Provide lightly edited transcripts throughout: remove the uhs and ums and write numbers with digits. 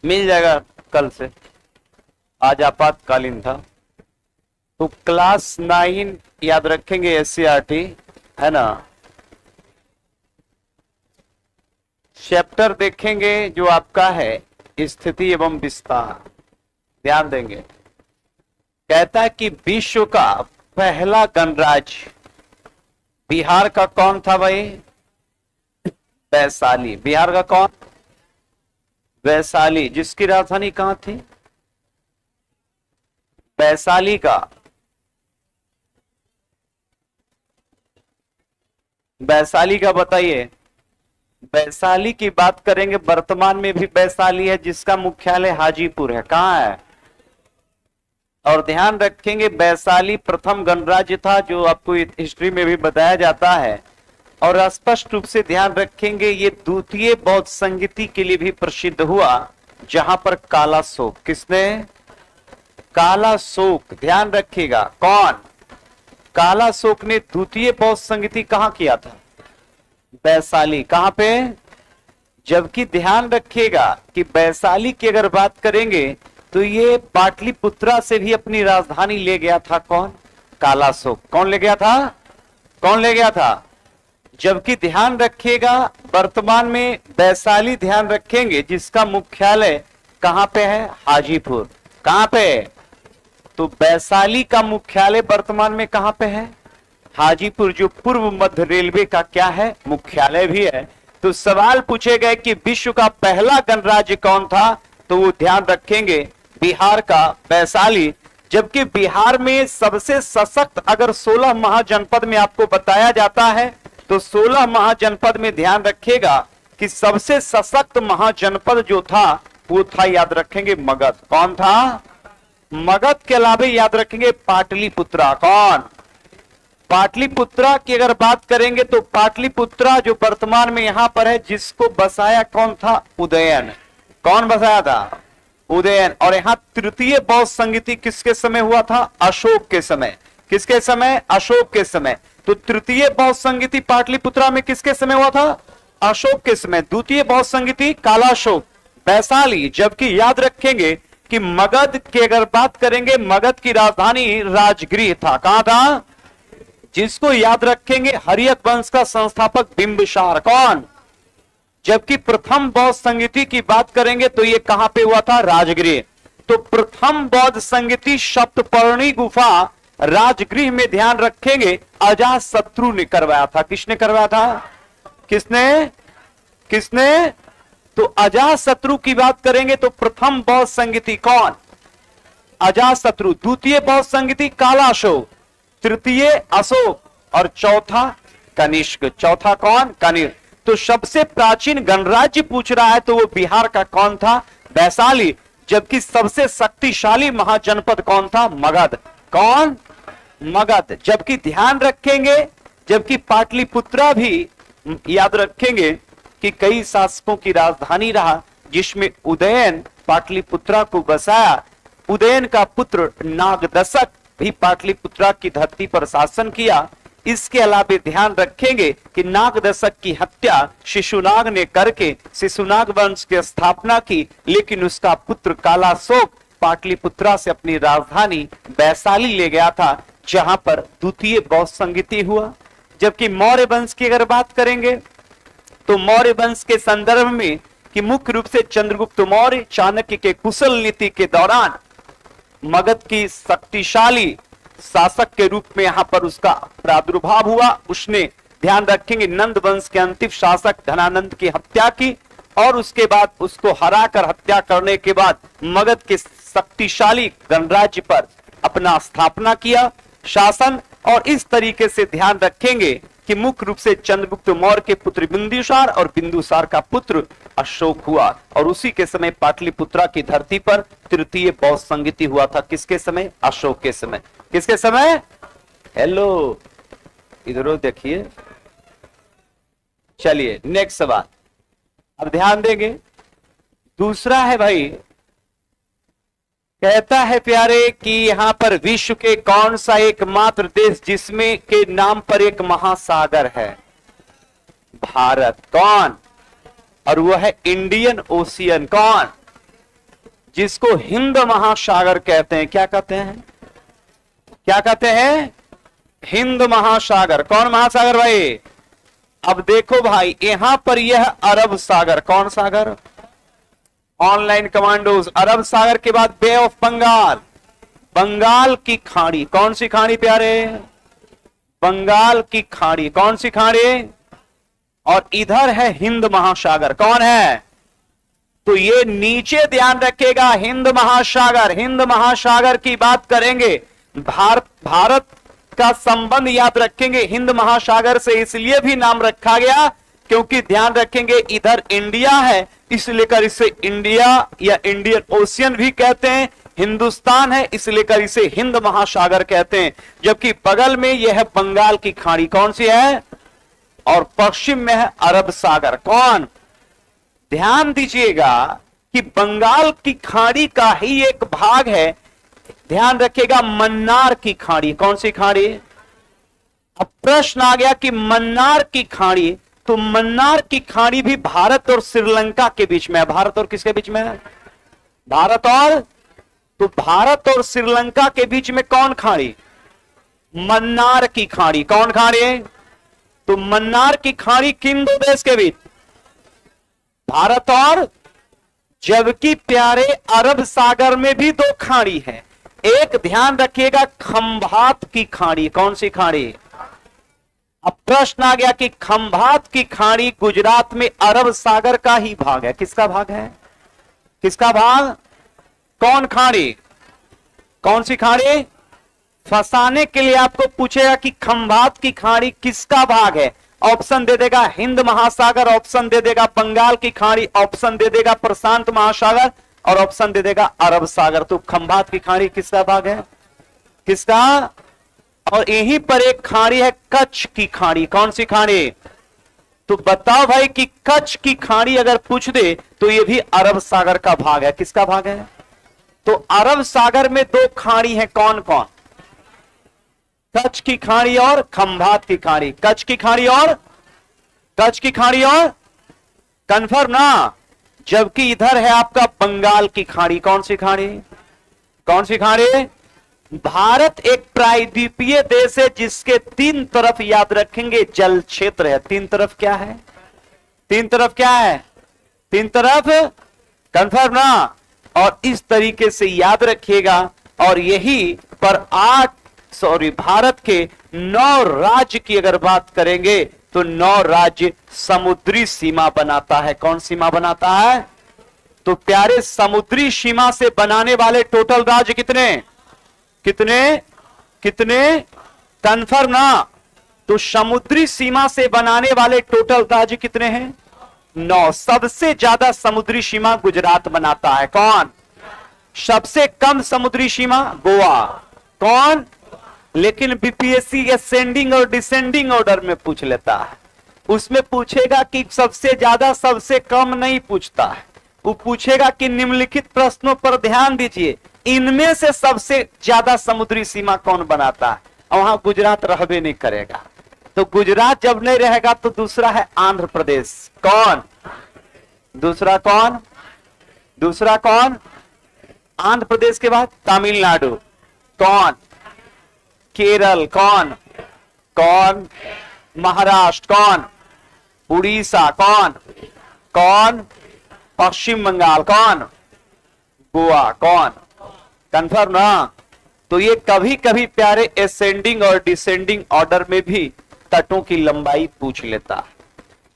मिल जाएगा कल से, आज आपातकालीन था। तो क्लास 9 याद रखेंगे, एससीईआरटी है ना। चैप्टर देखेंगे जो आपका है स्थिति एवं विस्तार, ध्यान देंगे। कहता है कि विश्व का पहला गणराज्य बिहार का कौन था भाई? वैशाली। बिहार का कौन? वैशाली। जिसकी राजधानी कहां थी? वैशाली का। वैशाली का बताइए। वैशाली की बात करेंगे, वर्तमान में भी वैशाली है, जिसका मुख्यालय हाजीपुर है। कहां है? और ध्यान रखेंगे वैशाली प्रथम गणराज्य था, जो आपको हिस्ट्री में भी बताया जाता है। और स्पष्ट रूप से ध्यान रखेंगे ये द्वितीय बौद्ध संगीति के लिए भी प्रसिद्ध हुआ, जहां पर काला शोक। किसने? काला शोक। ध्यान रखिएगा, कौन? काला शोक ने द्वितीय बौद्ध संगीति कहां किया था? वैशाली। कहां पे? जबकि ध्यान रखिएगा कि वैशाली की अगर बात करेंगे तो ये पाटलिपुत्रा से भी अपनी राजधानी ले गया था। कौन? काला शोक। कौन ले गया था? कौन ले गया था? जबकि ध्यान रखिएगा वर्तमान में वैशाली, ध्यान रखेंगे, जिसका मुख्यालय कहां पे है? हाजीपुर। कहां पे? तो वैशाली का मुख्यालय वर्तमान में कहां पे है? हाजीपुर, जो पूर्व मध्य रेलवे का क्या है? मुख्यालय भी है। तो सवाल पूछे गए कि विश्व का पहला गणराज्य कौन था, तो वो ध्यान रखेंगे बिहार का वैशाली। जबकि बिहार में सबसे सशक्त अगर 16 महाजनपद में आपको बताया जाता है, तो 16 महाजनपद में ध्यान रखिएगा कि सबसे सशक्त महाजनपद जो था वो था, याद रखेंगे, मगध। कौन था? मगध के अलावा याद रखेंगे पाटलिपुत्रा। कौन? पाटलिपुत्रा की अगर बात करेंगे तो पाटलिपुत्रा जो वर्तमान में यहां पर है, जिसको बसाया कौन था? उदयन। कौन बसाया था? उदयन। और यहां तृतीय बौद्ध संगीति किसके समय हुआ था? अशोक के समय। किसके समय? अशोक के समय। तो तृतीय बौद्ध संगीति पाटलिपुत्रा में किसके समय हुआ था? अशोक के समय। द्वितीय बौद्ध संगीति कालाशोक, वैशाली। जबकि याद रखेंगे कि मगध की अगर बात करेंगे, मगध की राजधानी राजगृह था। कहां था? जिसको याद रखेंगे हर्यक वंश का संस्थापक बिंबिसार। कौन? जबकि प्रथम बौद्ध संगीति की बात करेंगे तो ये कहां पे हुआ था? राजगृह। तो प्रथम बौद्ध संगीति सप्तपर्णी गुफा राजगृह में ध्यान रखेंगे अजातशत्रु ने करवाया था। किसने करवाया था? किसने? किसने? तो अजातशत्रु की बात करेंगे तो प्रथम बौद्ध संगीति कौन? अजातशत्रु। द्वितीय बौद्ध संगीति कालाशोक, तृतीय अशोक और चौथा कनिष्क। चौथा कौन? कनिष्क। तो सबसे प्राचीन गणराज्य पूछ रहा है तो वो बिहार का कौन था? वैशाली। जबकि सबसे शक्तिशाली महाजनपद कौन था? मगध। कौन? मगध। जबकि ध्यान रखेंगे, जबकि पाटलिपुत्रा भी याद रखेंगे कि कई शासकों की राजधानी रहा, जिसमें उदयन पाटलिपुत्रा को बसाया। उदयन का पुत्र नागदशक भी पाटलिपुत्रा की धरती पर शासन किया। इसके अलावा ध्यान रखेंगे कि नागदशक की हत्या शिशुनाग ने करके शिशुनाग वंश की स्थापना की, लेकिन उसका पुत्र कालाशोक पाटलिपुत्रा से अपनी राजधानी वैशाली ले गया था, जहां पर द्वितीय बौद्ध संगीति हुआ। जबकि मौर्य वंश की अगर बात करेंगे तो मौर्य वंश के संदर्भ में कि मुख्य रूप से चंद्रगुप्त मौर्य चाणक्य के कुशल नीति के दौरान मगध की शक्तिशाली शासक के रूप में यहां पर उसका प्रादुर्भाव हुआ। उसने ध्यान रखेंगे नंद वंश के अंतिम शासक धनानंद की हत्या की, और उसके बाद उसको हराकर हत्या करने के बाद मगध के शक्तिशाली गणराज्य पर अपना स्थापना किया शासन। और इस तरीके से ध्यान रखेंगे कि मुख्य रूप से चंद्रगुप्त मौर्य के पुत्र बिंदुसार और बिंदुसार का पुत्र अशोक हुआ, और उसी के समय पाटलिपुत्रा की धरती पर तृतीय बौद्ध संगीति हुआ था। किसके समय? अशोक के समय। किसके समय? हेलो, इधर देखिए। चलिए नेक्स्ट सवाल अब ध्यान देंगे। दूसरा है भाई, कहता है प्यारे कि यहां पर विश्व के कौन सा एकमात्र देश जिसमें के नाम पर एक महासागर है? भारत। कौन? और वो है इंडियन ओशियन। कौन? जिसको हिंद महासागर कहते हैं। क्या कहते हैं? क्या कहते हैं? हिंद महासागर। कौन महासागर भाई? अब देखो भाई, यहां पर यह अरब सागर। कौन सागर? Online commandos. अरब सागर के बाद बे ऑफ बंगाल, बंगाल की खाड़ी। कौन सी खाड़ी प्यारे? बंगाल की खाड़ी। कौन सी खाड़ी? और इधर है हिंद महासागर। कौन है? तो ये नीचे ध्यान रखेगा, हिंद महासागर। हिंद महासागर की बात करेंगे, भारत का संबंध याद रखेंगे हिंद महासागर से। इसलिए भी नाम रखा गया क्योंकि ध्यान रखेंगे इधर इंडिया है, इसलिए कर इसे इंडिया या इंडियन ओशियन भी कहते हैं। हिंदुस्तान है इसलिए कर इसे हिंद महासागर कहते हैं। जबकि बगल में यह है बंगाल की खाड़ी। कौन सी है? और पश्चिम में है अरब सागर। कौन? ध्यान दीजिएगा कि बंगाल की खाड़ी का ही एक भाग है, ध्यान रखिएगा, मन्नार की खाड़ी। कौन सी खाड़ी? अब प्रश्न आ गया कि मन्नार की खाड़ी, तो मन्नार की खाड़ी भी भारत और श्रीलंका के बीच में है। भारत और किसके बीच में है? भारत और, तो भारत और श्रीलंका के बीच में कौन खाड़ी? मन्नार की खाड़ी। कौन खाड़ी? तो मन्नार की खाड़ी किन दो देश के बीच? भारत और, जबकि प्यारे अरब सागर में भी दो खाड़ी है। एक ध्यान रखिएगा, खंभात की खाड़ी। कौन सी खाड़ी? अब प्रश्न आ गया कि खंभात की खाड़ी गुजरात में अरब सागर का ही भाग है। किसका भाग है? किसका भाग? कौन खाड़ी? कौन सी खाड़ी? फंसाने के लिए आपको पूछेगा कि खंभात की खाड़ी किसका भाग है। ऑप्शन दे देगा हिंद महासागर, ऑप्शन दे देगा बंगाल की खाड़ी, ऑप्शन दे देगा प्रशांत महासागर, और ऑप्शन दे देगा अरब सागर। तो खंभात की खाड़ी किसका भाग है? किसका? और यहीं पर एक खाड़ी है कच्छ की खाड़ी। कौन सी खाड़ी? तो बताओ भाई कि कच्छ की खाड़ी अगर पूछ दे तो ये भी अरब सागर का भाग है। किसका भाग है? तो अरब सागर में दो खाड़ी है। कौन कौन? कच्छ की खाड़ी और खंभात की खाड़ी। कच्छ की खाड़ी और, कच्छ की खाड़ी और, कन्फर्म ना? जबकि इधर है आपका बंगाल की खाड़ी। कौन सी खाड़ी? कौन सी खाड़ी? भारत एक प्रायद्वीपीय देश है जिसके तीन तरफ याद रखेंगे जल क्षेत्र है। तीन तरफ क्या है? तीन तरफ क्या है? तीन तरफ, कन्फर्म ना? और इस तरीके से याद रखिएगा। और यही पर भारत के 9 राज्य की अगर बात करेंगे तो 9 राज्य समुद्री सीमा बनाता है। कौन सीमा बनाता है? तो प्यारे समुद्री सीमा से बनाने वाले टोटल राज्य कितने? कितने? कितने? कन्फर्म ना? तो समुद्री सीमा से बनाने वाले टोटल राज्य कितने हैं? 9। सबसे ज्यादा समुद्री सीमा गुजरात बनाता है। कौन? सबसे कम समुद्री सीमा गोवा। कौन? लेकिन बीपीएससी असेंडिंग और डिसेंडिंग ऑर्डर में पूछ लेता है। उसमें पूछेगा कि सबसे ज्यादा सबसे कम नहीं पूछता है, वो पूछेगा कि निम्नलिखित प्रश्नों पर ध्यान दीजिए, इनमें से सबसे ज्यादा समुद्री सीमा कौन बनाता है? और वहां गुजरात रहबे नहीं करेगा। तो गुजरात जब नहीं रहेगा तो दूसरा है आंध्र प्रदेश। कौन? दूसरा कौन? दूसरा कौन? आंध्र प्रदेश के बाद तमिलनाडु। कौन? केरल। कौन? कौन? महाराष्ट्र। कौन? उड़ीसा। कौन? कौन? पश्चिम बंगाल। कौन? गोवा। कौन? कंफर्म ना? तो ये कभी कभी प्यारे असेंडिंग और डिसेंडिंग ऑर्डर में भी तटों की लंबाई पूछ लेता।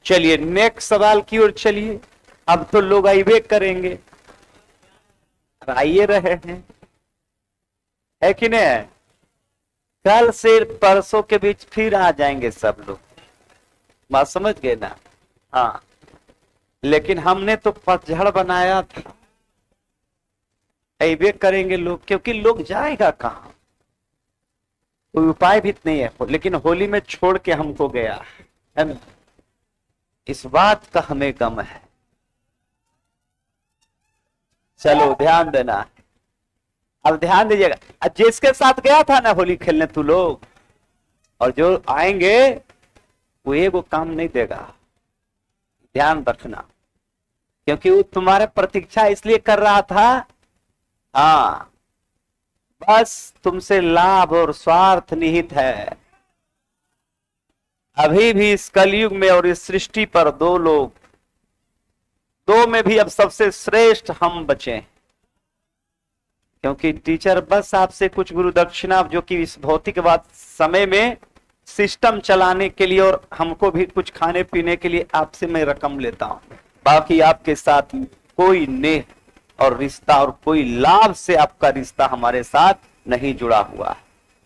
चलिए नेक्स्ट सवाल की ओर चलिए। अब तो लोग आइए करेंगे, आइए रहे हैं, है कि नहीं? कल से परसों के बीच फिर आ जाएंगे सब लोग, बात समझ गए ना? हाँ, लेकिन हमने तो पतझड़ बनाया था, ऐसे करेंगे लोग, क्योंकि लोग जाएगा कहां, कोई उपाय भी नहीं है। लेकिन होली में छोड़ के हमको गया है ना, इस बात का हमें गम है। चलो ध्यान देना, अब ध्यान दीजिएगा। जिसके साथ गया था ना होली खेलने तू लोग, और जो आएंगे वो एगो काम नहीं देगा, ध्यान रखना, क्योंकि वो तुम्हारे प्रतीक्षा इसलिए कर रहा था हाँ, बस तुमसे लाभ और स्वार्थ निहित है। अभी भी इस कलयुग में और इस सृष्टि पर दो लोग, दो में भी अब सबसे श्रेष्ठ हम बचे, क्योंकि टीचर बस आपसे कुछ गुरु दक्षिणा, जो कि इस भौतिकवाद समय में सिस्टम चलाने के लिए और हमको भी कुछ खाने पीने के लिए आपसे मैं रकम लेता हूं। बाकी आपके साथ कोई नेह और रिश्ता और कोई लाभ से आपका रिश्ता हमारे साथ नहीं जुड़ा हुआ है।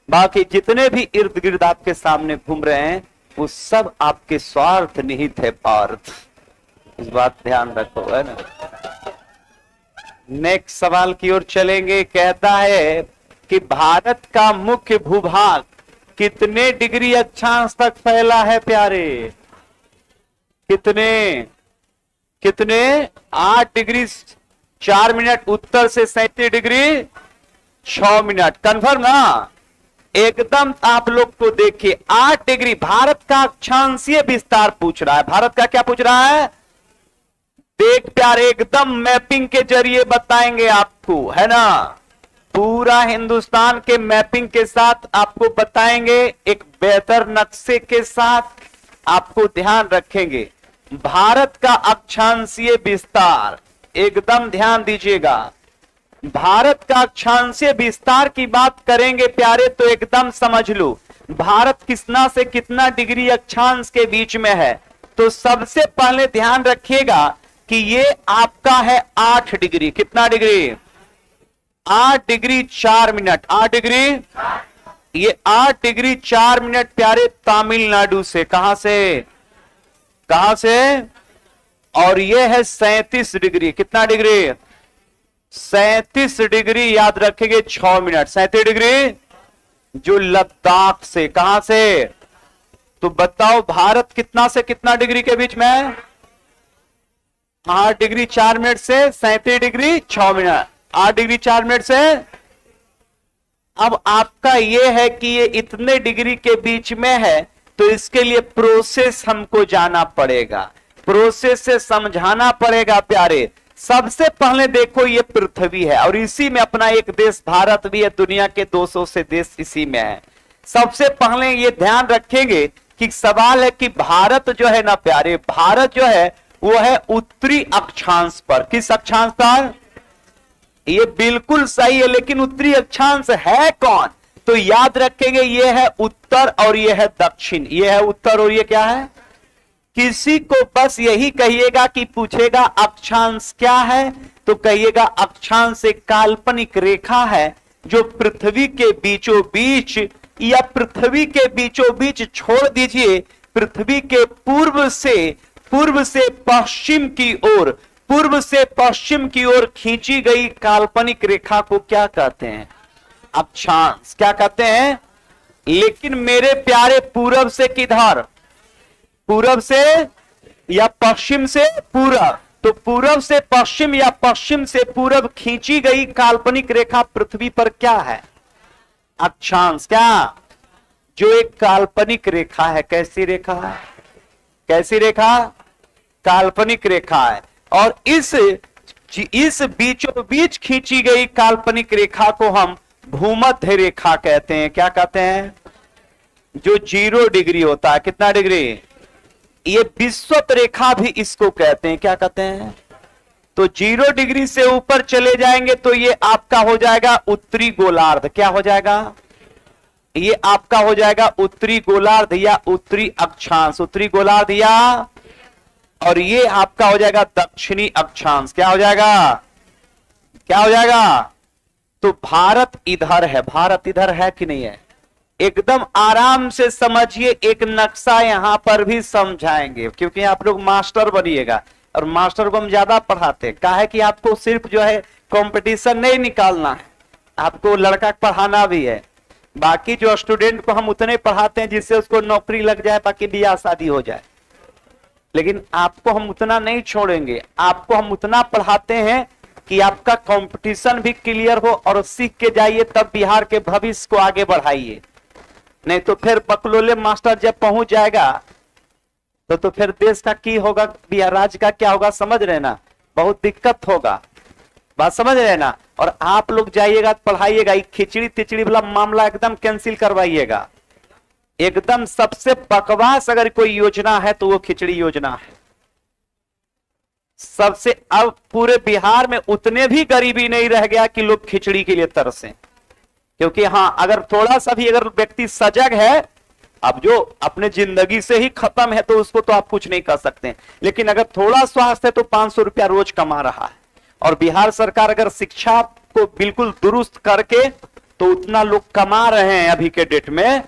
बाकी जितने भी इर्द गिर्द आपके सामने घूम रहे हैं वो सब आपके स्वार्थ निहित है पार्थ, इस बात ध्यान रखो, है ना। नेक्स्ट सवाल की ओर चलेंगे। कहता है कि भारत का मुख्य भूभाग कितने डिग्री अक्षांश तक फैला है प्यारे? कितने कितने 8 डिग्री 4 मिनट उत्तर से 37 डिग्री 6 मिनट। कन्फर्म ना? एकदम आप लोग को देखिए 8 डिग्री। भारत का अक्षांशीय विस्तार पूछ रहा है। भारत का क्या पूछ रहा है? देख प्यारे, एकदम मैपिंग के जरिए बताएंगे आपको, है ना। पूरा हिंदुस्तान के मैपिंग के साथ आपको बताएंगे, एक बेहतर नक्शे के साथ आपको ध्यान रखेंगे। भारत का अक्षांशीय विस्तार, एकदम ध्यान दीजिएगा। भारत का अक्षांशीय विस्तार की बात करेंगे प्यारे तो एकदम समझ लो भारत कितना से कितना डिग्री अक्षांश के बीच में है। तो सबसे पहले ध्यान रखिएगा कि ये आपका है 8 डिग्री। कितना डिग्री? 8 degree 4 minute. 8 डिग्री, ये 8 डिग्री 4 मिनट प्यारे तमिलनाडु से। कहां से? कहां से? और ये है 37 डिग्री। कितना डिग्री? 37 डिग्री याद रखेंगे 6 मिनट। 37 डिग्री जो लद्दाख से। कहां से? तो बताओ भारत कितना से कितना डिग्री के बीच में है? 8 डिग्री 4 मिनट से 37 डिग्री 6 मिनट। 8 डिग्री 4 मिनट से। अब आपका यह है कि ये इतने डिग्री के बीच में है तो इसके लिए प्रोसेस हमको जाना पड़ेगा, प्रोसेस से समझाना पड़ेगा प्यारे। सबसे पहले देखो ये पृथ्वी है और इसी में अपना एक देश भारत भी है, दुनिया के 200 से देश इसी में है। सबसे पहले ये ध्यान रखेंगे कि सवाल है कि भारत जो है ना प्यारे, भारत जो है वो है उत्तरी अक्षांश पर। किस अक्षांश पर? ये बिल्कुल सही है, लेकिन उत्तरी अक्षांश है कौन? तो याद रखेंगे ये है उत्तर और ये है दक्षिण। ये है उत्तर और ये क्या है? किसी को बस यही कहिएगा कि पूछेगा अक्षांश क्या है तो कहिएगा अक्षांश एक काल्पनिक रेखा है जो पृथ्वी के बीचों बीच या पृथ्वी के बीचों बीच छोड़ दीजिए, पृथ्वी के पूर्व से पश्चिम की ओर, पूर्व से पश्चिम की ओर खींची गई काल्पनिक रेखा को क्या कहते हैं? अक्षांश। क्या कहते हैं? लेकिन मेरे प्यारे पूरब से किधर? पूरब से या पश्चिम से पूरब? तो पूरब से पश्चिम या पश्चिम से पूरब खींची गई काल्पनिक रेखा पृथ्वी पर क्या है? अक्षांश। क्या? जो एक काल्पनिक रेखा है। कैसी रेखा है? कैसी रेखा? काल्पनिक रेखा है। और इस बीचों बीच खींची गई काल्पनिक रेखा को हम भूमध्य रेखा कहते हैं। क्या कहते हैं? जो 0 डिग्री होता है। कितना डिग्री? ये विषुवत रेखा भी इसको कहते हैं। क्या कहते हैं? तो 0 डिग्री से ऊपर चले जाएंगे तो ये आपका हो जाएगा उत्तरी गोलार्ध। क्या हो जाएगा? ये आपका हो जाएगा उत्तरी गोलार्ध या उत्तरी अक्षांश। उत्तरी गोलार्ध या, और ये आपका हो जाएगा दक्षिणी अक्षांश। क्या हो जाएगा? क्या हो जाएगा? तो भारत इधर है। भारत इधर है कि नहीं है? एकदम आराम से समझिए, एक नक्शा यहां पर भी समझाएंगे क्योंकि आप लोग मास्टर बनिएगा और मास्टर को हम ज्यादा पढ़ाते हैं। कहा है कि आपको सिर्फ जो है कंपटीशन नहीं निकालना है, आपको लड़का पढ़ाना भी है। बाकी जो स्टूडेंट को हम उतने पढ़ाते हैं जिससे उसको नौकरी लग जाए, बाकी ब्याह शादी हो जाए, लेकिन आपको हम उतना नहीं छोड़ेंगे। आपको हम उतना पढ़ाते हैं कि आपका कंपटीशन भी क्लियर हो और सीख के जाइए, तब बिहार के भविष्य को आगे बढ़ाइए। नहीं तो फिर बकलोले मास्टर जब पहुंच जाएगा तो फिर देश का की होगा, बिहार राज्य का क्या होगा, समझ रहे ना? बहुत दिक्कत होगा। बात समझ रहे हैं ना। और आप लोग जाइएगा पढ़ाइएगा, खिचड़ी तिचड़ी वाला मामला एकदम कैंसिल करवाइएगा। एकदम सबसे बकवास अगर कोई योजना है तो वो खिचड़ी योजना है सबसे। अब पूरे बिहार में उतने भी गरीबी नहीं रह गया कि लोग खिचड़ी के लिए तरसें। क्योंकि हां, अगर थोड़ा सा भी अगर व्यक्ति सजग है, अब जो अपने जिंदगी से ही खत्म है तो उसको तो आप कुछ नहीं कर सकते, लेकिन अगर थोड़ा स्वास्थ्य है तो 500 रुपया रोज कमा रहा है। और बिहार सरकार अगर शिक्षा को बिल्कुल दुरुस्त करके तो उतना लोग कमा रहे हैं अभी के डेट में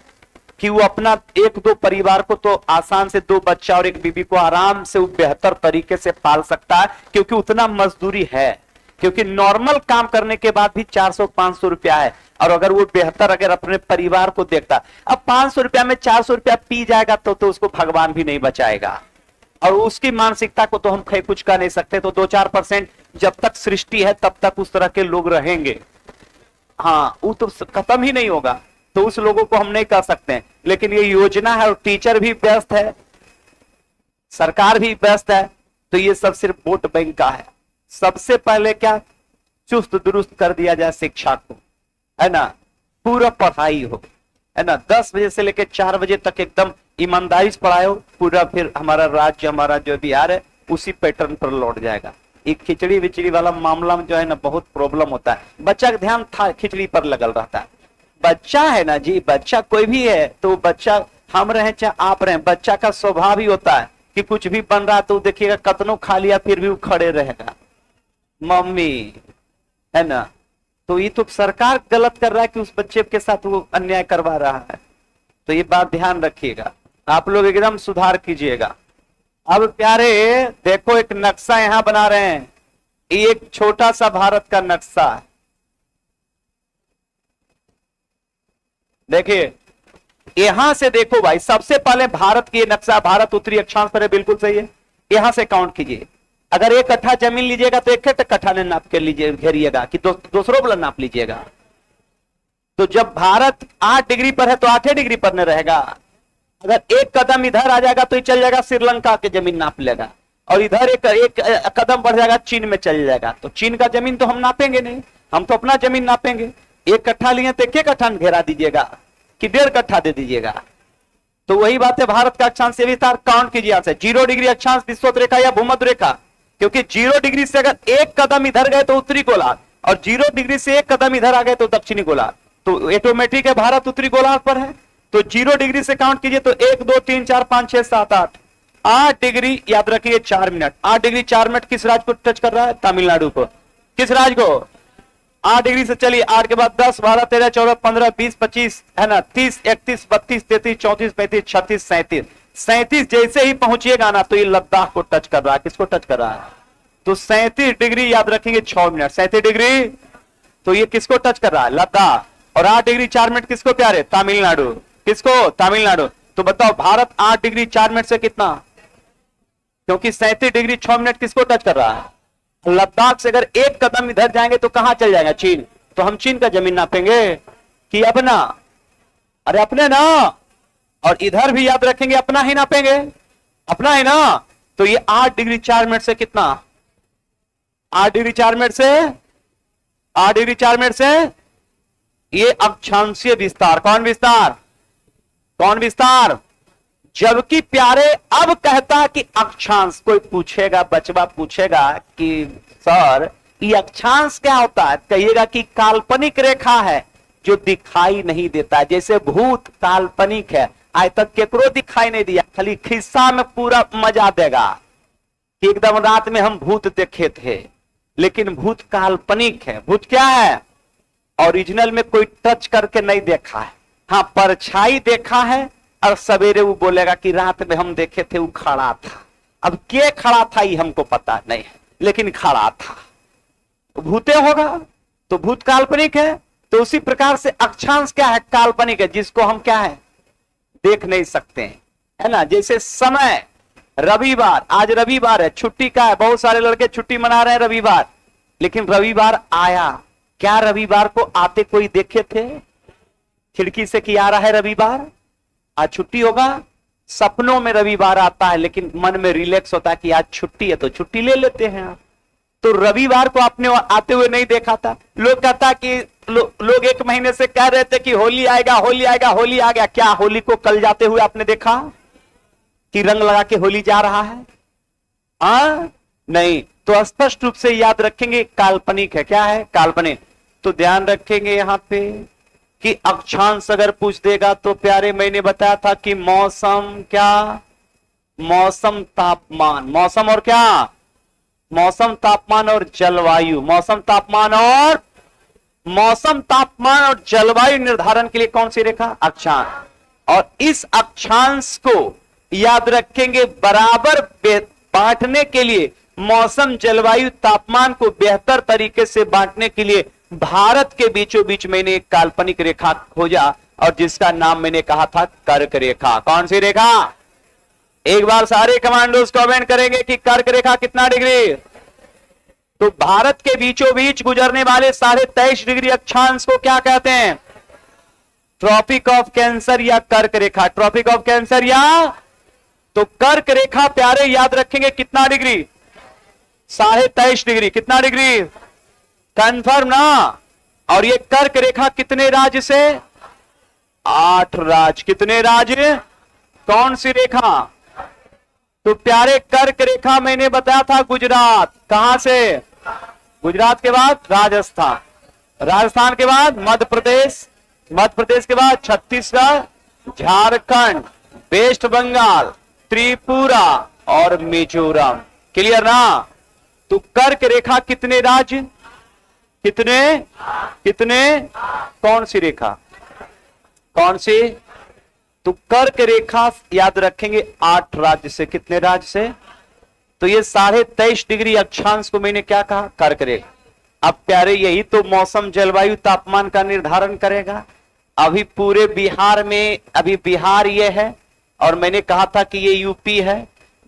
कि वो अपना एक दो परिवार को तो आसान से 2 बच्चा और 1 बीबी को आराम से वो बेहतर तरीके से पाल सकता है, क्योंकि उतना मजदूरी है। क्योंकि नॉर्मल काम करने के बाद भी 400-500 रुपया है, और अगर वो बेहतर अगर अपने परिवार को देखता, अब 500 रुपया में 400 रुपया पी जाएगा तो उसको भगवान भी नहीं बचाएगा। और उसकी मानसिकता को तो हम कुछ कर नहीं सकते। तो 2-4% जब तक सृष्टि है तब तक उस तरह के लोग रहेंगे। हाँ, वो तो खत्म ही नहीं होगा, तो उस लोगों को हम नहीं कर सकते हैं। लेकिन ये योजना है और टीचर भी व्यस्त है, सरकार भी व्यस्त है, तो ये सब सिर्फ वोट बैंक का है। सबसे पहले क्या, चुस्त दुरुस्त कर दिया जाए शिक्षा को, है ना, पूरा पढ़ाई हो, है ना, 10 बजे से लेकर 4 बजे तक एकदम ईमानदारी से पढ़ाए हो पूरा, फिर हमारा राज्य, हमारा जो बिहार है उसी पैटर्न पर लौट जाएगा। एक खिचड़ी विचड़ी वाला मामला में जो है ना बहुत प्रॉब्लम होता है। बच्चा का ध्यान था खिचड़ी पर लगल रहता है। बच्चा है ना जी, बच्चा कोई भी है तो बच्चा, हम रहे चाहे आप रहे, बच्चा का स्वभाव ही होता है कि कुछ भी बन रहा तो देखिएगा कतनों खा लिया फिर भी वो खड़े रहेगा, मम्मी, है ना। तो ये तो सरकार गलत कर रहा है कि उस बच्चे के साथ वो अन्याय करवा रहा है। तो ये बात ध्यान रखिएगा, आप लोग एकदम सुधार कीजिएगा। अब प्यारे देखो, एक नक्शा यहां बना रहे हैं, ये एक छोटा सा भारत का नक्शा है। देखिए यहां से देखो भाई, सबसे पहले भारत की नक्शा, भारत उत्तरी अक्षांश पर है, बिल्कुल सही है। यहां से काउंट कीजिए, अगर 1 कट्ठा जमीन लीजिएगा तो 1 कट्ठा ने नाप के लीजिए, घेरिएगा कि दूसरों वाला नाप लीजिएगा। तो जब भारत 8 डिग्री पर है तो 8 डिग्री पर न रहेगा। अगर 1 कदम इधर आ जाएगा तो ये चल जाएगा श्रीलंका के जमीन नाप लेगा, और इधर एक कदम बढ़ जाएगा चीन में चल जाएगा। तो चीन का जमीन तो हम नापेंगे नहीं, हम तो अपना जमीन नापेंगे। 1 कट्ठा लिए तो 1 कट्ठा घेरा दीजिएगा कि 1.5 कट्ठा दे दीजिएगा। तो वही बात है, भारत का अक्षांश विस्तार काउंट कीजिए आपसे। 0 डिग्री अक्षांश विषुवत रेखा या भूमध्य रेखा, क्योंकि 0 डिग्री से अगर 1 कदम इधर गए तो उत्तरी गोलार्ध, और 0 डिग्री से 1 कदम इधर आ गए तो दक्षिणी गोलार्ध। तो ऑटोमेटिक है भारत उत्तरी गोलार्ध पर है। तो 0 डिग्री से काउंट कीजिए तो 1 2 3 4 5 6 7 8 डिग्री, याद रखिए 4 मिनट। 8 डिग्री 4 मिनट किस राज्य को टच कर रहा है? तमिलनाडु को। किस राज्य को? 8 डिग्री से चलिए, 8 के बाद 10 12 13 14 15 20 25, है ना, 30 31 32 33 34 35 36 37 37 जैसे ही पहुंचिएगा ना तो ये लद्दाख को टच कर रहा है। किसको टच कर रहा है? तो 37 डिग्री याद रखेंगे 6 मिनट। 37 डिग्री तो ये किसको टच कर रहा है? लद्दाख। और 8 डिग्री 4 मिनट किसको प्यारे? तमिलनाडु। किसको? तमिलनाडु। तो बताओ भारत 8 डिग्री 4 मिनट से कितना? क्योंकि 37 डिग्री 6 मिनट किसको टच कर रहा है? लद्दाख से अगर 1 कदम इधर जाएंगे तो कहां चल जाएगा? चीन। तो हम चीन का जमीन नापेंगे कि अपना? अरे अपने ना। और इधर भी याद रखेंगे अपना ही नापेंगे, अपना है ना। तो ये 8 डिग्री 4 मिनट से कितना? 8 डिग्री 4 मिनट से, 8 डिग्री 4 मिनट से ये अक्षांशीय विस्तार। कौन विस्तार? कौन विस्तार? जबकि प्यारे अब कहता कि अक्षांश। कोई पूछेगा, बचवा पूछेगा कि सर ये अक्षांश क्या होता है? कहिएगा कि काल्पनिक रेखा है जो दिखाई नहीं देता। जैसे भूत काल्पनिक है, आज तक केकरो दिखाई नहीं दिया, खाली खिस्सा में पूरा मजा देगा कि एकदम रात में हम भूत देखे थे, लेकिन भूत काल्पनिक है। भूत क्या है? ओरिजिनल में कोई टच करके नहीं देखा है। हाँ, परछाई देखा है, और सवेरे वो बोलेगा कि रात में हम देखे थे वो खड़ा था। अब क्या खड़ा था ये हमको पता नहीं है, लेकिन खड़ा था। भूते होगा तो भूत काल्पनिक है। तो उसी प्रकार से अक्षांश क्या है? काल्पनिक है, जिसको हम क्या है? देख नहीं सकते हैं, है ना। जैसे समय, रविवार, आज रविवार है, छुट्टी का है, बहुत सारे लड़के छुट्टी मना रहे हैं रविवार, लेकिन रविवार आया। क्या रविवार को आते कोई देखे थे खिड़की से कि आ रहा है रविवार, आज छुट्टी होगा? सपनों में रविवार आता है, लेकिन मन में रिलैक्स होता है कि आज छुट्टी है तो छुट्टी ले लेते हैं आप। तो रविवार को आपने आते हुए नहीं देखा था। लोग कहता कि लोग 1 महीने से कह रहे थे कि होली आएगा, होली आएगा, होली आ गया। क्या होली को कल जाते हुए आपने देखा कि रंग लगा के होली जा रहा है? नहीं। तो स्पष्ट रूप से याद रखेंगे काल्पनिक है। क्या है? काल्पनिक। तो ध्यान रखेंगे यहां पे कि अक्षांश अगर पूछ देगा तो प्यारे मैंने बताया था कि मौसम, क्या मौसम तापमान, मौसम और क्या मौसम तापमान और जलवायु, मौसम तापमान और जलवायु निर्धारण के लिए कौन सी रेखा? अक्षांश। और इस अक्षांश को याद रखेंगे बराबर बांटने के लिए, मौसम जलवायु तापमान को बेहतर तरीके से बांटने के लिए भारत के बीचों बीच मैंने एक काल्पनिक रेखा खोजा और जिसका नाम मैंने कहा था कर्क रेखा। कौन सी रेखा? एक बार सारे कमांडोज कमेंट करेंगे कि कर्क रेखा कितना डिग्री? तो भारत के बीचों बीच गुजरने वाले 23.5 डिग्री अक्षांश को क्या कहते हैं? ट्रॉपिक ऑफ कैंसर या कर्क रेखा। ट्रॉपिक ऑफ कैंसर या तो कर्क रेखा प्यारे याद रखेंगे कितना डिग्री? 23.5 डिग्री। कितना डिग्री? कंफर्म ना? और ये कर्क रेखा कितने राज्य से? 8 राज्य। कितने राज्य? कौन सी रेखा? तो प्यारे कर्क रेखा मैंने बताया था गुजरात। कहां से? गुजरात के बाद राजस्थान, राजस्थान के बाद मध्य प्रदेश, मध्य प्रदेश के बाद छत्तीसगढ़, झारखंड, वेस्ट बंगाल, त्रिपुरा और मिजोरम। क्लियर ना? तो कर्क रेखा कितने राज्य? कितने कितने? कौन सी रेखा? कौन सी? तो कर्क रेखा याद रखेंगे 8 राज्य से। कितने राज्य से? तो ये 23.5 डिग्री अक्षांश को मैंने क्या कहा? कर्क रेखा। अब प्यारे यही तो मौसम जलवायु तापमान का निर्धारण करेगा। अभी पूरे बिहार में, अभी बिहार ये है और मैंने कहा था कि ये यूपी है।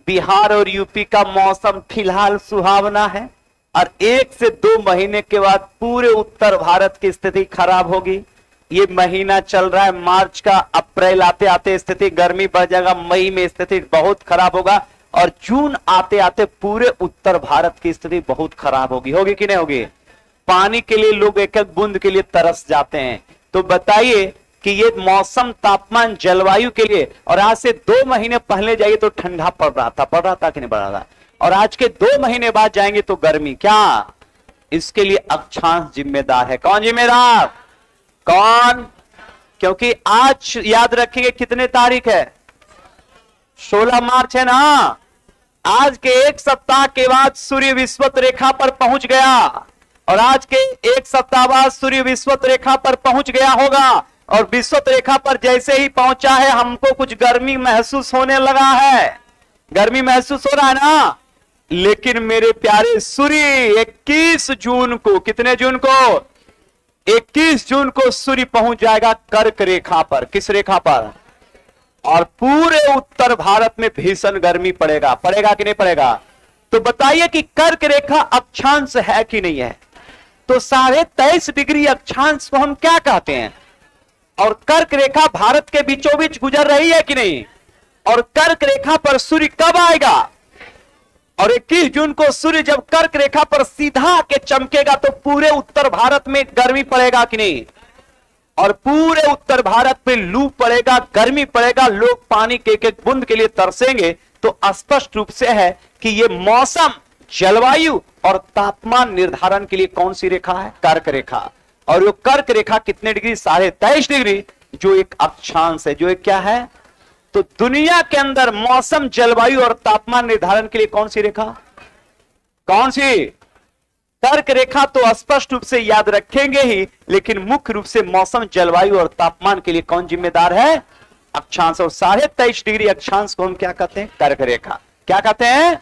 बिहार और यूपी का मौसम फिलहाल सुहावना है और 1 से 2 महीने के बाद पूरे उत्तर भारत की स्थिति खराब होगी। ये महीना चल रहा है मार्च का, अप्रैल आते आते स्थिति गर्मी बढ़ जाएगा, मई में स्थिति बहुत खराब होगा और जून आते आते पूरे उत्तर भारत की स्थिति बहुत खराब होगी। होगी कि नहीं होगी? पानी के लिए लोग एक एक बूंद के लिए तरस जाते हैं। तो बताइए कि ये मौसम तापमान जलवायु के लिए, और आज से 2 महीने पहले जाइए तो ठंडा पड़ रहा था कि नहीं पड़ रहा था, और आज के 2 महीने बाद जाएंगे तो गर्मी। क्या? इसके लिए अक्षांश जिम्मेदार है। कौन जिम्मेदार? कौन? क्योंकि आज याद रखेंगे कितने तारीख है? 16 मार्च है ना? आज के 1 सप्ताह के बाद सूर्य विषुवत रेखा पर पहुंच गया और आज के 1 सप्ताह बाद सूर्य विषुवत रेखा पर पहुंच गया होगा और विषुवत रेखा पर जैसे ही पहुंचा है हमको कुछ गर्मी महसूस होने लगा है। गर्मी महसूस हो रहा है ना? लेकिन मेरे प्यारे सूर्य 21 जून को, कितने जून को? 21 जून को सूर्य पहुंच जाएगा कर्क रेखा पर। किस रेखा पर? और पूरे उत्तर भारत में भीषण गर्मी पड़ेगा। पड़ेगा कि नहीं पड़ेगा? तो बताइए कि कर्क रेखा अक्षांश है कि नहीं है? तो 23.5 डिग्री अक्षांश को हम क्या कहते हैं? और कर्क रेखा भारत के बीचों बीच गुजर रही है कि नहीं? और कर्क रेखा पर सूर्य कब आएगा? और 21 जून को सूर्य जब कर्क रेखा पर सीधा आके चमकेगा तो पूरे उत्तर भारत में गर्मी पड़ेगा कि नहीं? और पूरे उत्तर भारत में लू पड़ेगा, गर्मी पड़ेगा, लोग पानी के एक एक बूंद के लिए तरसेंगे। तो स्पष्ट रूप से है कि ये मौसम जलवायु और तापमान निर्धारण के लिए कौन सी रेखा है? कर्क रेखा। और वो कर्क रेखा कितने डिग्री? 23.5 डिग्री, जो एक अक्षांश है। जो एक क्या है? तो दुनिया के अंदर मौसम जलवायु और तापमान निर्धारण के लिए कौन सी रेखा? कौन सी? कर्क रेखा। तो स्पष्ट रूप से याद रखेंगे ही, लेकिन मुख्य रूप से मौसम जलवायु और तापमान के लिए कौन जिम्मेदार है? अक्षांश। और 23.5 डिग्री अक्षांश को हम क्या कहते हैं? कर्क रेखा। क्या कहते हैं?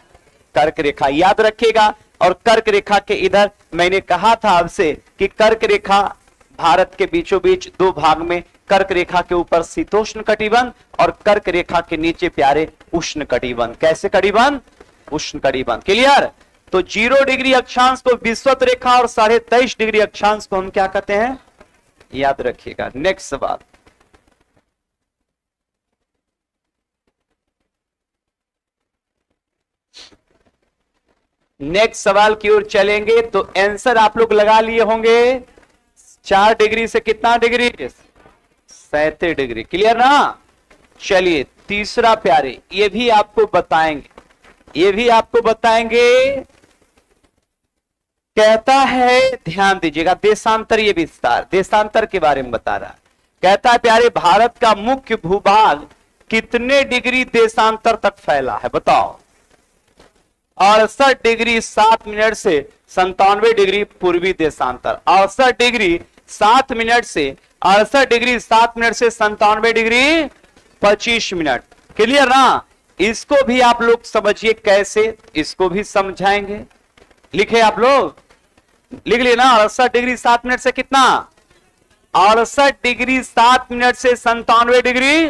कर्क रेखा। याद रखिएगा। और कर्क रेखा के इधर मैंने कहा था आपसे कि कर्क रेखा भारत के बीचों बीच 2 भाग में, कर्क रेखा के ऊपर शीतोष्ण कटिबंध और कर्क रेखा के नीचे प्यारे उष्ण कटिबंध। कैसे कटिबंध? उष्ण कटिबंध। क्लियर? तो 0 डिग्री अक्षांश को विषुवत रेखा और 23.5 डिग्री अक्षांश को हम क्या कहते हैं? याद रखिएगा। नेक्स्ट सवाल। नेक्स्ट सवाल की ओर चलेंगे तो आंसर आप लोग लगा लिए होंगे 4 डिग्री से कितना डिग्री, 37 डिग्री। क्लियर ना। चलिए तीसरा प्यारे, ये भी आपको बताएंगे, ये भी आपको बताएंगे। कहता है, ध्यान दीजिएगा, देशांतर, ये विस्तार देशांतर के बारे में बता रहा है। कहता है प्यारे, भारत का मुख्य भूभाग कितने डिग्री देशांतर तक फैला है, बताओ। 68 डिग्री 7 मिनट से 97 डिग्री पूर्वी देशांतर, 68 डिग्री 7 मिनट से 68 डिग्री 7 मिनट से 97 डिग्री 25 मिनट। क्लियर ना। इसको भी आप लोग समझिए कैसे, इसको भी समझाएंगे। लिखे आप लोग, लिख लिए ना। 68 डिग्री 7 मिनट से कितना, 68 डिग्री 7 मिनट से 97 डिग्री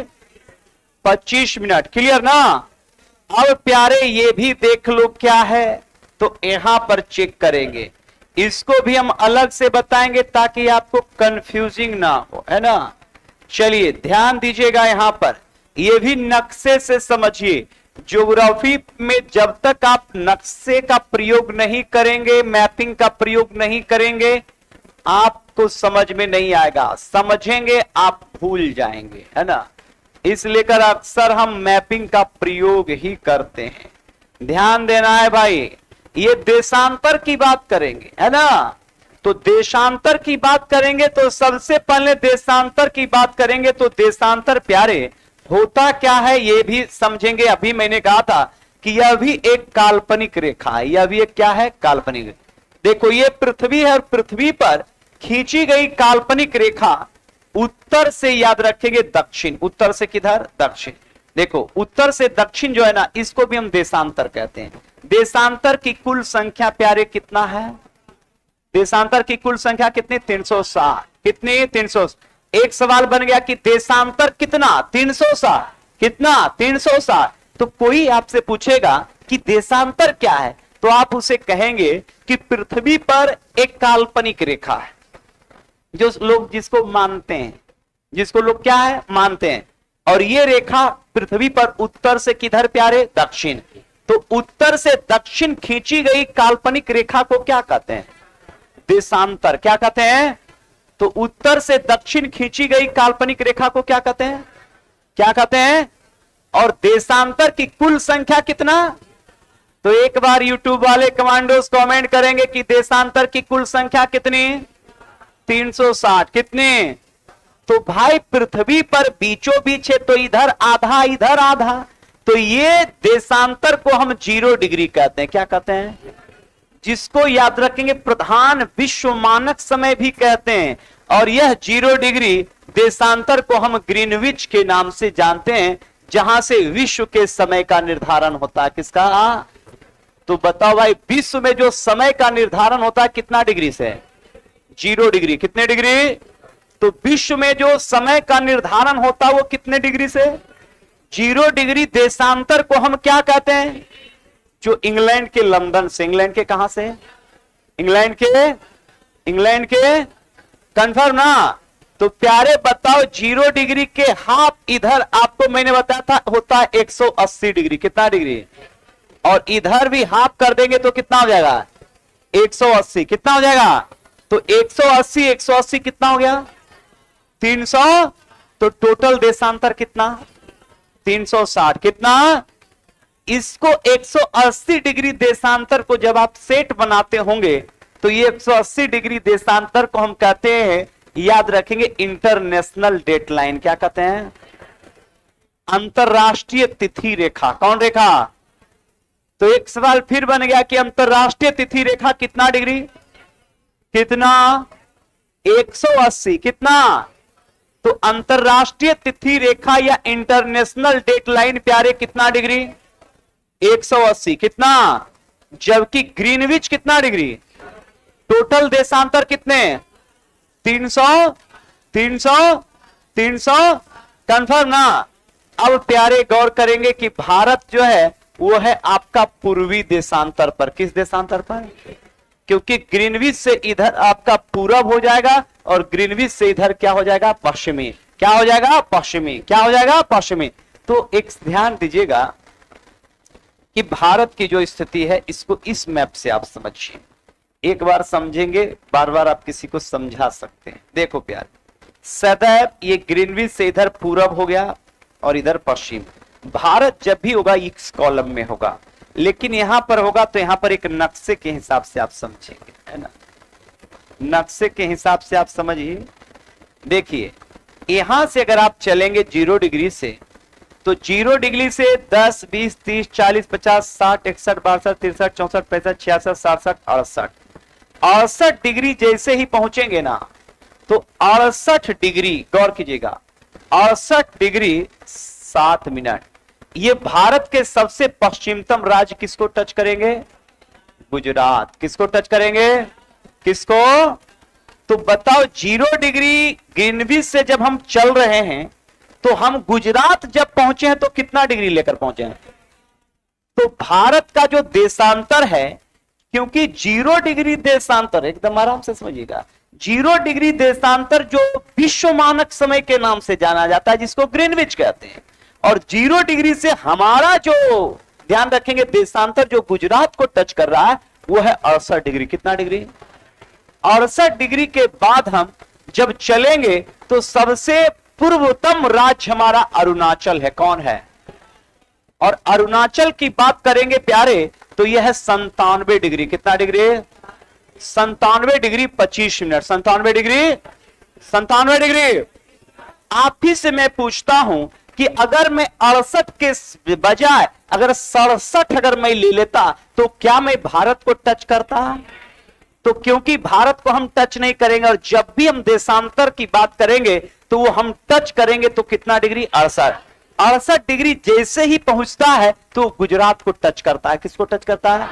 25 मिनट। क्लियर ना। अब प्यारे ये भी देख लो क्या है, तो यहां पर चेक करेंगे, इसको भी हम अलग से बताएंगे ताकि आपको कंफ्यूजिंग ना हो, है ना। चलिए ध्यान दीजिएगा, यहां पर ये भी नक्शे से समझिए। ज्योग्राफी में जब तक आप नक्शे का प्रयोग नहीं करेंगे, मैपिंग का प्रयोग नहीं करेंगे, आपको समझ में नहीं आएगा। समझेंगे आप भूल जाएंगे, है ना। इसलिए कर अक्सर हम मैपिंग का प्रयोग ही करते हैं। ध्यान देना है भाई। ये देशांतर की बात करेंगे, है ना। तो देशांतर की बात करेंगे तो सबसे पहले देशांतर की बात करेंगे तो देशांतर प्यारे होता क्या है ये भी समझेंगे। अभी मैंने कहा था कि यह भी एक काल्पनिक रेखा है, यह भी एक क्या है, काल्पनिक। देखो ये पृथ्वी है और पृथ्वी पर खींची गई काल्पनिक रेखा उत्तर से, याद रखेंगे, दक्षिण। उत्तर से किधर, दक्षिण। देखो उत्तर से दक्षिण जो है ना, इसको भी हम देशांतर कहते हैं। देशांतर की कुल संख्या प्यारे कितना है, देशांतर की कुल संख्या कितनी, 360। कितनी, 300। एक सवाल बन गया कि देशांतर कितना, 360। कितना, 360। तो कोई आपसे पूछेगा कि देशांतर क्या है, तो आप उसे कहेंगे कि पृथ्वी पर एक काल्पनिक रेखा है, जो लोग जिसको मानते हैं, जिसको लोग क्या है, मानते हैं। और ये रेखा पृथ्वी पर उत्तर से किधर प्यारे, दक्षिण। तो उत्तर से दक्षिण खींची गई काल्पनिक रेखा को क्या कहते हैं, देशांतर। क्या कहते हैं, तो उत्तर से दक्षिण खींची गई काल्पनिक रेखा को क्या कहते हैं, क्या कहते हैं। और देशांतर की कुल संख्या कितना, तो एक बार यूट्यूब वाले कमांडोज कमेंट करेंगे कि देशांतर की कुल संख्या कितनी, 360। कितने, तो भाई पृथ्वी पर बीचों बीच है, तो इधर आधा इधर आधा, तो ये देशांतर को हम 0 डिग्री कहते हैं। क्या कहते हैं, जिसको याद रखेंगे प्रधान विश्व मानक समय भी कहते हैं। और यह 0 डिग्री देशांतर को हम ग्रीनविच के नाम से जानते हैं, जहां से विश्व के समय का निर्धारण होता है। किसका, तो बताओ भाई, विश्व में जो समय का निर्धारण होता है कितना डिग्री से, 0 डिग्री। कितने डिग्री, तो विश्व में जो समय का निर्धारण होता है वो कितने डिग्री से, 0 डिग्री। देशांतर को हम क्या कहते हैं, जो इंग्लैंड के लंदन से, इंग्लैंड के कहां से, इंग्लैंड के कंफर्म ना। तो प्यारे बताओ 0 डिग्री के हाफ इधर आपको मैंने बताया था होता है 180 डिग्री। कितना डिग्री, और इधर भी हाफ कर देंगे तो कितना हो जाएगा, 180। कितना हो जाएगा, तो 180 कितना हो गया, 300। तो टोटल देशांतर कितना, 360। कितना, इसको 180 डिग्री देशांतर को जब आप सेट बनाते होंगे तो ये 180 डिग्री देशांतर को हम कहते हैं, याद रखेंगे, इंटरनेशनल डेटलाइन। क्या कहते हैं, अंतरराष्ट्रीय तिथि रेखा। कौन रेखा, तो एक सवाल फिर बन गया कि अंतरराष्ट्रीय तिथि रेखा कितना डिग्री, कितना, 180। कितना, तो अंतरराष्ट्रीय तिथि रेखा या इंटरनेशनल डेटलाइन प्यारे कितना डिग्री, 180। कितना, जबकि ग्रीनविच कितना डिग्री, टोटल देशांतर कितने, 300 कंफर्म ना। अब प्यारे गौर करेंगे कि भारत जो है वो है आपका पूर्वी देशांतर पर। किस देशांतर पर, क्योंकि ग्रीनविच से इधर आपका पूरब हो जाएगा और ग्रीनविच से इधर क्या हो जाएगा, पश्चिमी। क्या हो जाएगा, पश्चिमी। क्या हो जाएगा, पश्चिमी। तो एक ध्यान दीजिएगा, कि भारत की जो स्थिति है इसको इस मैप से आप समझिए। एक बार समझेंगे, बार बार आप किसी को समझा सकते हैं। देखो प्यार, सदैव ये ग्रीनविच से इधर पूरब हो गया और इधर पश्चिम। भारत जब भी होगा इस कॉलम में होगा, लेकिन यहां पर होगा तो यहां पर एक नक्शे के हिसाब से आप समझेंगे, है ना। नक्शे के हिसाब से आप समझिए। देखिए यहां से अगर आप चलेंगे 0 डिग्री से, तो 0 डिग्री से 10, 20, 30, 40, 50, 60, 61, 62, 63, 64, 65, 66, 67, 68। 68 डिग्री जैसे ही पहुंचेंगे ना, तो 68 डिग्री, गौर कीजिएगा, 68 डिग्री 7 मिनट, ये भारत के सबसे पश्चिमतम राज्य किसको टच करेंगे? गुजरात। किसको टच करेंगे? किसको? तो बताओ 0 डिग्री ग्रीनविच से जब हम चल रहे हैं तो हम गुजरात जब पहुंचे हैं तो कितना डिग्री लेकर पहुंचे हैं? तो भारत का जो देशांतर है, क्योंकि 0 डिग्री देशांतर, एकदम आराम से समझिएगा, 0 डिग्री देशांतर जो विश्व मानक समय के नाम से जाना जाता है, जिसको ग्रीनविच कहते हैं, और 0 डिग्री से हमारा जो, ध्यान रखेंगे, देशांतर जो गुजरात को टच कर रहा है वो है 68 डिग्री। कितना डिग्री? 68 डिग्री के बाद हम जब चलेंगे तो सबसे पूर्वतम राज्य हमारा अरुणाचल है। कौन है? और अरुणाचल की बात करेंगे प्यारे, तो यह है 97 डिग्री। कितना degree? 97 degree 25 minute. 97 degree, 97 degree. आप ही से मैं पूछता हूं कि अगर मैं 68 के बजाय अगर 67 अगर मैं ले लेता तो क्या मैं भारत को टच करता? तो क्योंकि भारत को हम टच नहीं करेंगे, और जब भी हम देशांतर की बात करेंगे तो वो हम टच करेंगे तो कितना डिग्री? 68। 68 डिग्री जैसे ही पहुंचता है तो गुजरात को टच करता है। किसको टच करता है?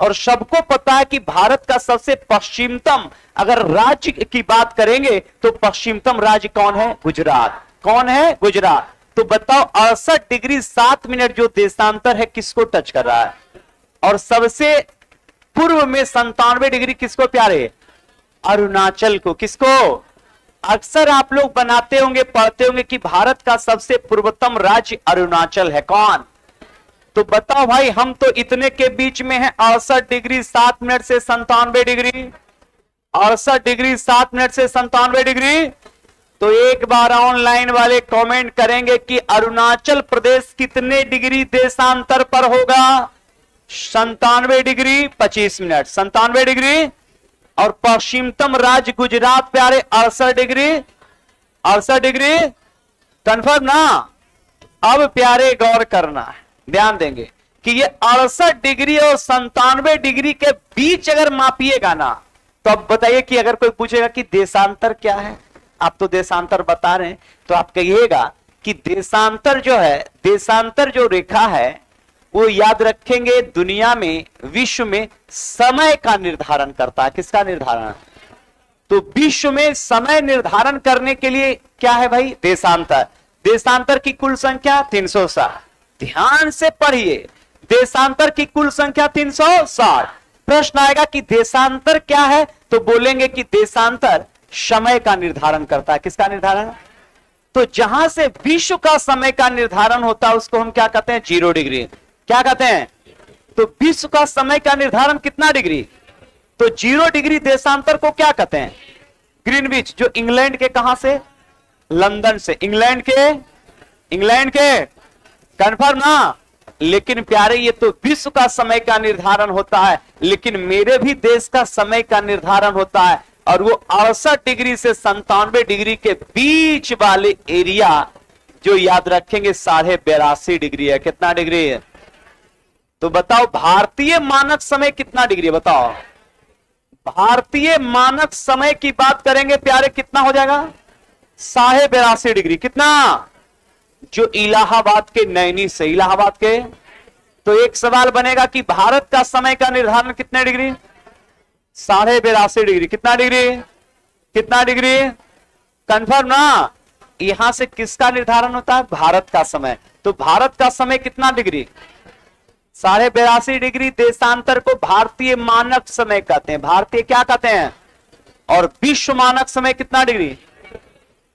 और सबको पता है कि भारत का सबसे पश्चिमतम अगर राज्य की बात करेंगे तो पश्चिमतम राज्य कौन है? गुजरात। कौन है? गुजरात। तो बताओ 68 डिग्री 7 मिनट जो देशांतर है किसको टच कर रहा है? और सबसे पूर्व में 97 डिग्री किसको प्यारे? अरुणाचल को। किसको? अक्सर आप लोग बनाते होंगे, पढ़ते होंगे कि भारत का सबसे पूर्वतम राज्य अरुणाचल है। कौन? तो बताओ भाई, हम तो इतने के बीच में है, 68 डिग्री 7 मिनट से 97 डिग्री, 68 डिग्री 7 मिनट से 97 डिग्री। तो एक बार ऑनलाइन वाले कमेंट करेंगे कि अरुणाचल प्रदेश कितने डिग्री देशांतर पर होगा? 97 डिग्री 25 मिनट। 97 डिग्री। और पश्चिमतम राज्य गुजरात प्यारे 68 डिग्री। 68 डिग्री कंफर्म ना? अब प्यारे गौर करना है, ध्यान देंगे कि ये 68 डिग्री और 97 डिग्री के बीच अगर मापिएगा ना, तो अब बताइए कि अगर कोई पूछेगा कि देशांतर क्या है, आप तो देशांतर बता रहे हैं, तो आप कहिएगा कि देशांतर जो है, देशांतर जो रेखा है वो याद रखेंगे दुनिया में, विश्व में समय का निर्धारण करता है। किसका निर्धारण? तो विश्व में समय निर्धारण करने के लिए क्या है भाई? देशांतर। देशांतर की कुल संख्या 360। ध्यान से पढ़िए, देशांतर की कुल संख्या 360। प्रश्न आएगा कि देशांतर क्या है, तो बोलेंगे कि देशांतर समय का निर्धारण करता है। किसका निर्धारण? तो जहां से विश्व का समय का निर्धारण होता है उसको हम क्या कहते हैं? 0 डिग्री। क्या कहते हैं? तो विश्व का समय का निर्धारण कितना डिग्री? तो 0 डिग्री देशांतर को क्या कहते हैं? ग्रीनविच। जो इंग्लैंड के कहां से? लंदन से। इंग्लैंड के कंफर्म ना? लेकिन प्यारे ये तो विश्व का समय का निर्धारण होता है, लेकिन मेरे भी देश का समय का निर्धारण होता है, और वो 68 डिग्री से 97 डिग्री के बीच वाले एरिया जो याद रखेंगे 82.5 डिग्री है। कितना डिग्री है? तो बताओ भारतीय मानक समय कितना डिग्री है? बताओ भारतीय मानक समय की बात करेंगे प्यारे, कितना हो जाएगा? 82.5 डिग्री। कितना? जो इलाहाबाद के नैनी से, इलाहाबाद के। तो एक सवाल बनेगा कि भारत का समय का निर्धारण कितने डिग्री? 82.5 डिग्री। कितना डिग्री? कितना डिग्री? कंफर्म ना? यहां से किसका निर्धारण होता है? भारत का समय। तो भारत का समय कितना डिग्री? 82.5 डिग्री। देशांतर को भारतीय मानक समय कहते हैं। भारतीय क्या कहते हैं? और विश्व मानक समय कितना डिग्री?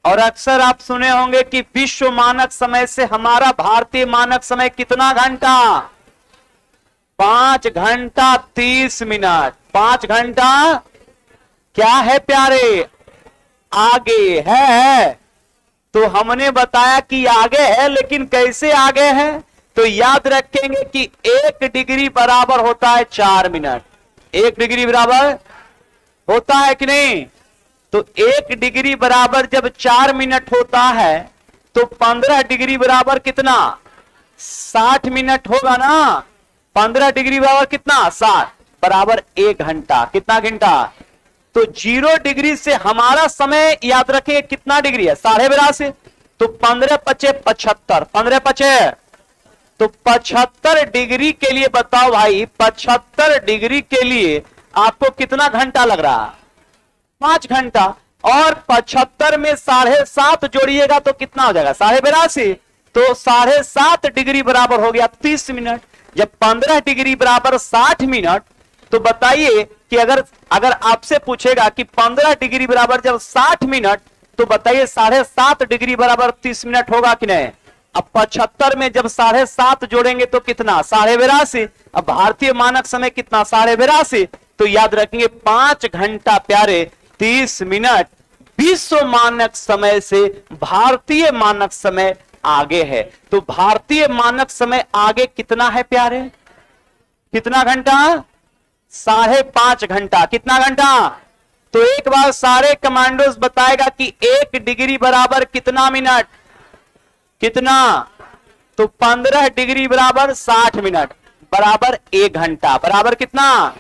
और अक्सर आप सुने होंगे कि विश्व मानक समय से हमारा भारतीय मानक समय कितना घंटा? 5 घंटा 30 मिनट। 5 घंटा क्या है प्यारे? आगे है। तो हमने बताया कि आगे है, लेकिन कैसे आगे है? तो याद रखेंगे कि 1 डिग्री बराबर होता है 4 मिनट। 1 डिग्री बराबर होता है कि नहीं? तो 1 डिग्री बराबर जब 4 मिनट होता है तो 15 डिग्री बराबर कितना? 60 मिनट होगा ना। 15 डिग्री बराबर कितना? 60 बराबर 1 घंटा। कितना घंटा? तो 0 डिग्री से हमारा समय याद रखेंगे कितना डिग्री है? 82.5। तो 15 पचे 75। 15 पचे तो 75 डिग्री के लिए बताओ भाई, 75 डिग्री के लिए आपको कितना घंटा लग रहा है? 5 घंटा। और 75 में 7.5 जोड़िएगा तो कितना हो जाएगा? 82.5। तो 7.5 डिग्री बराबर हो गया 30 मिनट। जब 15 डिग्री बराबर 60 मिनट, तो बताइए कि अगर आपसे पूछेगा कि 15 डिग्री बराबर जब 60 मिनट, तो बताइए 7.5 डिग्री बराबर 30 मिनट होगा कि नहीं? अब 75 में जब 7.5 जोड़ेंगे तो कितना? 82.5। अब भारतीय मानक समय कितना? 82.5। तो याद रखेंगे 5 घंटा प्यारे 30 मिनट विश्व मानक समय से भारतीय मानक समय आगे है। तो भारतीय मानक समय आगे कितना है प्यारे? कितना घंटा? 5.5 घंटा। कितना घंटा? तो एक बार सारे कमांडोज बताएगा कि 1 डिग्री बराबर कितना मिनट? कितना? तो 15 डिग्री बराबर 60 मिनट बराबर 1 घंटा बराबर कितना?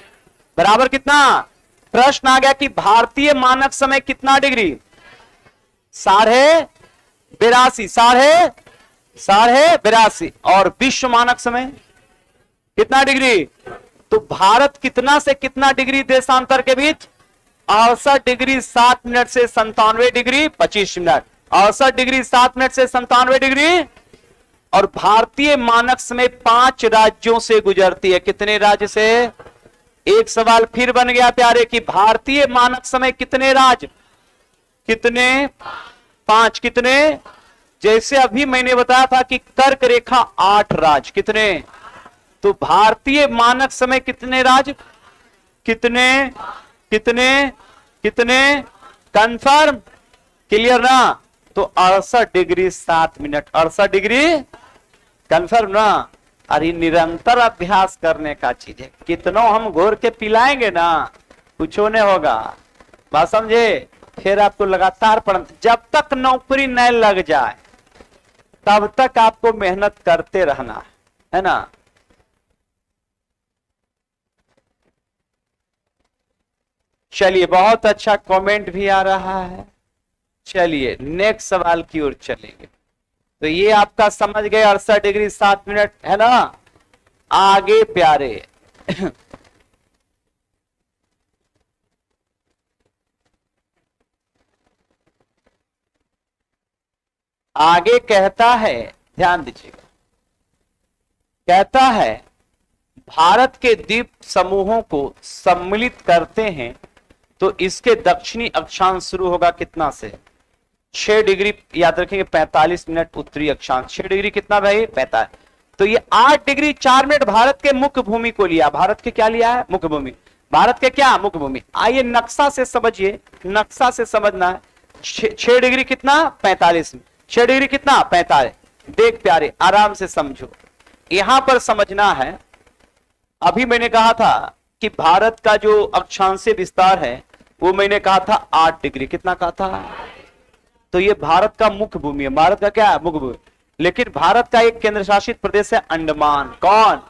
बराबर कितना? प्रश्न आ गया कि भारतीय मानक समय कितना डिग्री? 82.5। 82.5। और विश्व मानक समय कितना डिग्री? तो भारत कितना से कितना डिग्री देशांतर के बीच? 68 डिग्री 7 मिनट से 97 डिग्री 25 मिनट। 68 डिग्री 7 मिनट से 97 डिग्री। और भारतीय मानक समय 5 राज्यों से गुजरती है। कितने राज्य से? एक सवाल फिर बन गया प्यारे कि भारतीय मानक समय कितने राज्य? कितने? 5। कितने? जैसे अभी मैंने बताया था कि कर्क रेखा 8 राज्य। कितने? तो भारतीय मानक समय कितने राज्य? कितने? कितने? कितने? कंफर्म? क्लियर ना? तो 68 डिग्री 7 मिनट। 68 डिग्री कंफर्म ना? अरे निरंतर अभ्यास करने का चीज है। कितनों हम घोर के पिलाएंगे ना, कुछ नहीं होगा। बात समझे? फिर आपको लगातार पढ़ना, जब तक नौकरी न लग जाए तब तक आपको मेहनत करते रहना है ना। चलिए, बहुत अच्छा कमेंट भी आ रहा है। चलिए नेक्स्ट सवाल की ओर चलेंगे। तो ये आपका समझ गए 68 डिग्री 7 मिनट है ना। आगे प्यारे आगे कहता है, ध्यान दीजिएगा, कहता है भारत के द्वीप समूहों को सम्मिलित करते हैं तो इसके दक्षिणी अक्षांश शुरू होगा कितना से? 6 डिग्री याद रखेंगे 45 मिनट उत्तरी अक्षांश। 6 डिग्री कितना भाई? 45। तो ये 8 डिग्री 4 मिनट भारत के मुख्य भूमि को लिया। भारत के क्या लिया है? मुख्य भूमि। भारत के क्या? मुख्य भूमि। आइए नक्शा से समझिए, नक्शा से समझना है। 6 डिग्री कितना? 45। 6 डिग्री कितना? 45। देख प्यारे आराम से समझो, यहां पर समझना है। अभी मैंने कहा था कि भारत का जो अक्षांशीय विस्तार है वो मैंने कहा था 8 डिग्री। कितना कहा था? तो ये भारत का मुख्य भूमि है। भारत का क्या है? मुख्य भूमि। लेकिन भारत का एक केंद्र शासित प्रदेश है अंडमान। कौन?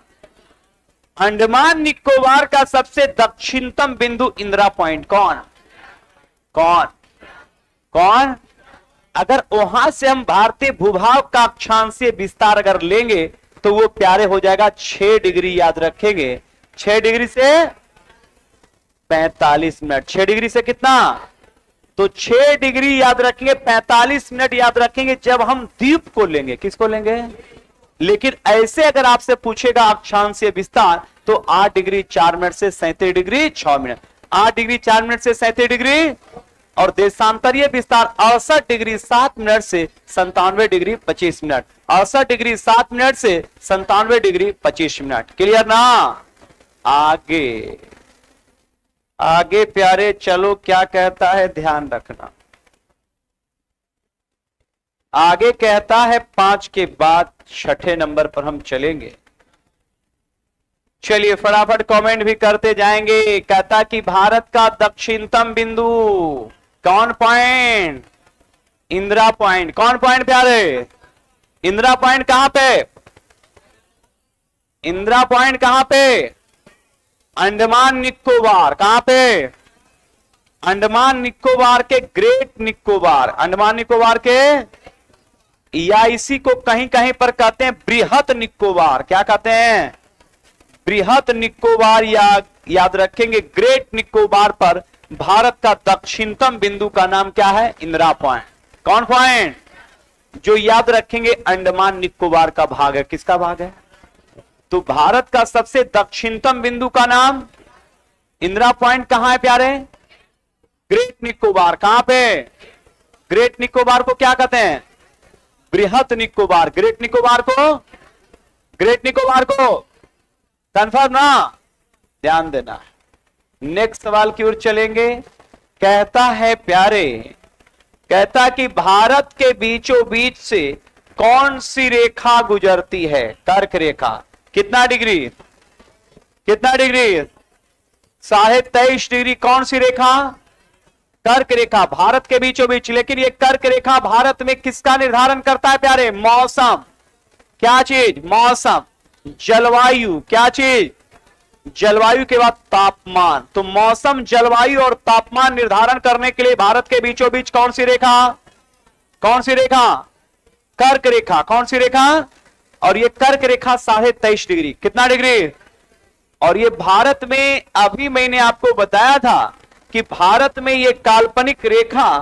अंडमान निकोबार का सबसे दक्षिणतम बिंदु इंदिरा पॉइंट। कौन? कौन? कौन? अगर वहां से हम भारतीय भूभाग का अक्षांशीय विस्तार अगर लेंगे तो वो प्यारे हो जाएगा 6 डिग्री। याद रखेंगे 6 डिग्री से 45 मिनट। 6 डिग्री से कितना? तो 6 डिग्री याद रखेंगे 45 मिनट याद रखेंगे जब हम द्वीप को लेंगे। किसको लेंगे? लेकिन ऐसे अगर आपसे पूछेगा अक्षांशीय विस्तार तो 8 डिग्री 4 मिनट से 37 डिग्री 6 मिनट। 8 डिग्री 4 मिनट से 37 डिग्री और देशांतरीय विस्तार 68 डिग्री 7 मिनट से 97 डिग्री 25 मिनट, 68 डिग्री 7 मिनट से 97 डिग्री 25 मिनट। क्लियर ना? आगे आगे प्यारे चलो, क्या कहता है ध्यान रखना। आगे कहता है 5 के बाद 6ठे नंबर पर हम चलेंगे। चलिए फटाफट कमेंट भी करते जाएंगे। कहता कि भारत का दक्षिणतम बिंदु कौन पॉइंट? इंदिरा पॉइंट। कौन पॉइंट प्यारे? इंदिरा पॉइंट कहां पे? इंदिरा पॉइंट कहां पे? अंडमान निकोबार। कहां पे? अंडमान निकोबार के ग्रेट निकोबार, अंडमान निकोबार के, या इसी को कहीं कहीं पर कहते हैं बृहत निकोबार। क्या कहते हैं? बृहत निकोबार। याद रखेंगे ग्रेट निकोबार पर भारत का दक्षिणतम बिंदु का नाम क्या है? इंदिरा पॉइंट। कौन पॉइंट? जो याद रखेंगे अंडमान निकोबार का भाग है। किसका भाग है? तो भारत का सबसे दक्षिणतम बिंदु का नाम इंदिरा पॉइंट कहां है प्यारे? ग्रेट निकोबार। कहां पे? ग्रेट निकोबार को क्या कहते हैं? बृहत निकोबार। ग्रेट निकोबार को कंफर्म ना? ध्यान देना। नेक्स्ट सवाल की ओर चलेंगे। कहता है प्यारे, कहता कि भारत के बीचों बीच से कौन सी रेखा गुजरती है? कर्क रेखा। कितना डिग्री? कितना डिग्री? 23.5 डिग्री। कौन सी रेखा? कर्क रेखा। भारत के बीचों बीच। लेकिन ये कर्क रेखा भारत में किसका निर्धारण करता है प्यारे? मौसम। क्या चीज? मौसम। जलवायु। क्या चीज? जलवायु के बाद तापमान। तो मौसम, जलवायु और तापमान निर्धारण करने के लिए भारत के बीचों बीच कौन सी रेखा? कौन सी रेखा? कर्क रेखा। कौन सी रेखा? और ये कर्क रेखा 23.5 डिग्री। कितना डिग्री? और ये भारत में, अभी मैंने आपको बताया था कि भारत में ये काल्पनिक रेखा,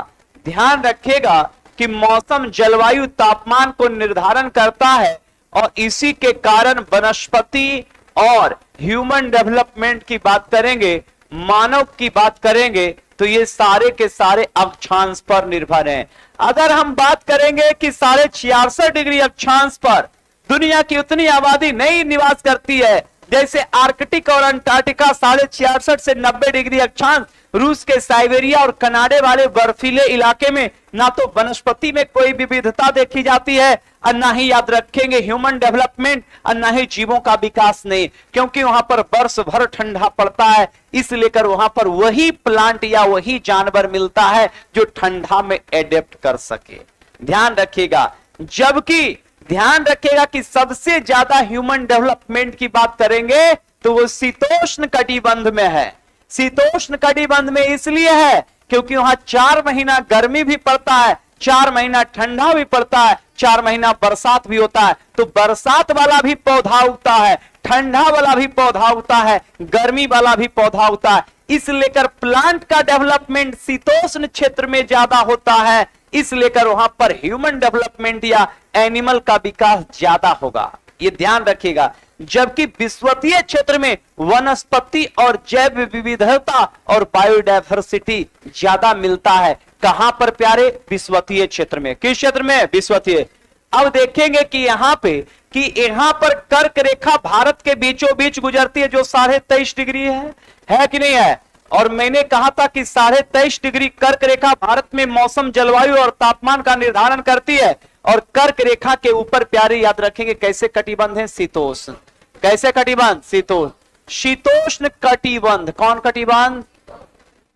ध्यान रखिएगा कि मौसम, जलवायु, तापमान को निर्धारण करता है और इसी के कारण वनस्पति और ह्यूमन डेवलपमेंट की बात करेंगे, मानव की बात करेंगे, तो ये सारे के सारे अक्षांश पर निर्भर हैं। अगर हम बात करेंगे कि 66.5 डिग्री अक्षांश पर दुनिया की उतनी आबादी नहीं निवास करती है जैसे आर्कटिक और अंटार्कटिका 66.5 से 90 डिग्री अक्षांश, रूस के साइबेरिया और कनाडा वाले बर्फीले इलाके में ना तो वनस्पति में कोई विविधता देखी जाती है और ना ही याद रखेंगे ह्यूमन डेवलपमेंट और ना ही जीवों का विकास नहीं, क्योंकि वहां पर वर्ष भर ठंडा पड़ता है। इस लेकर वहां पर वही प्लांट या वही जानवर मिलता है जो ठंडा में एडेप्ट कर सके। ध्यान रखिएगा। जबकि ध्यान रखिएगा कि सबसे ज्यादा ह्यूमन डेवलपमेंट की बात करेंगे तो वो शीतोष्ण कटिबंध में है। शीतोष्ण कटिबंध में इसलिए है क्योंकि वहां 4 महीना गर्मी भी पड़ता है, 4 महीना ठंडा भी पड़ता है, 4 महीना बरसात भी होता है। तो बरसात वाला भी पौधा उगता है, ठंडा वाला भी पौधा उगता है, गर्मी वाला भी पौधा उगता है। इस लेकर प्लांट का डेवलपमेंट शीतोष्ण क्षेत्र में ज्यादा होता है, इस लेकर वहां पर ह्यूमन डेवलपमेंट या एनिमल का विकास ज्यादा होगा। ये ध्यान रखिएगा। जबकि विषुवतीय क्षेत्र में वनस्पति और जैव विविधता और बायोडायवर्सिटी ज्यादा मिलता है। कहां पर प्यारे? विषुवतीय क्षेत्र में। किस क्षेत्र में? विषुवतीय। अब देखेंगे कि यहां पर कर्क रेखा भारत के बीचों बीच गुजरती है जो 23.5 डिग्री है कि नहीं है? और मैंने कहा था कि 23.5 डिग्री कर्क रेखा भारत में मौसम, जलवायु और तापमान का निर्धारण करती है। और कर्क रेखा के ऊपर प्यारे याद रखेंगे कैसे कटिबंध है? शीतोष्ण। कैसे कटिबंध? शीतोष्ण। शीतोष्ण कटिबंध। कौन कटिबंध?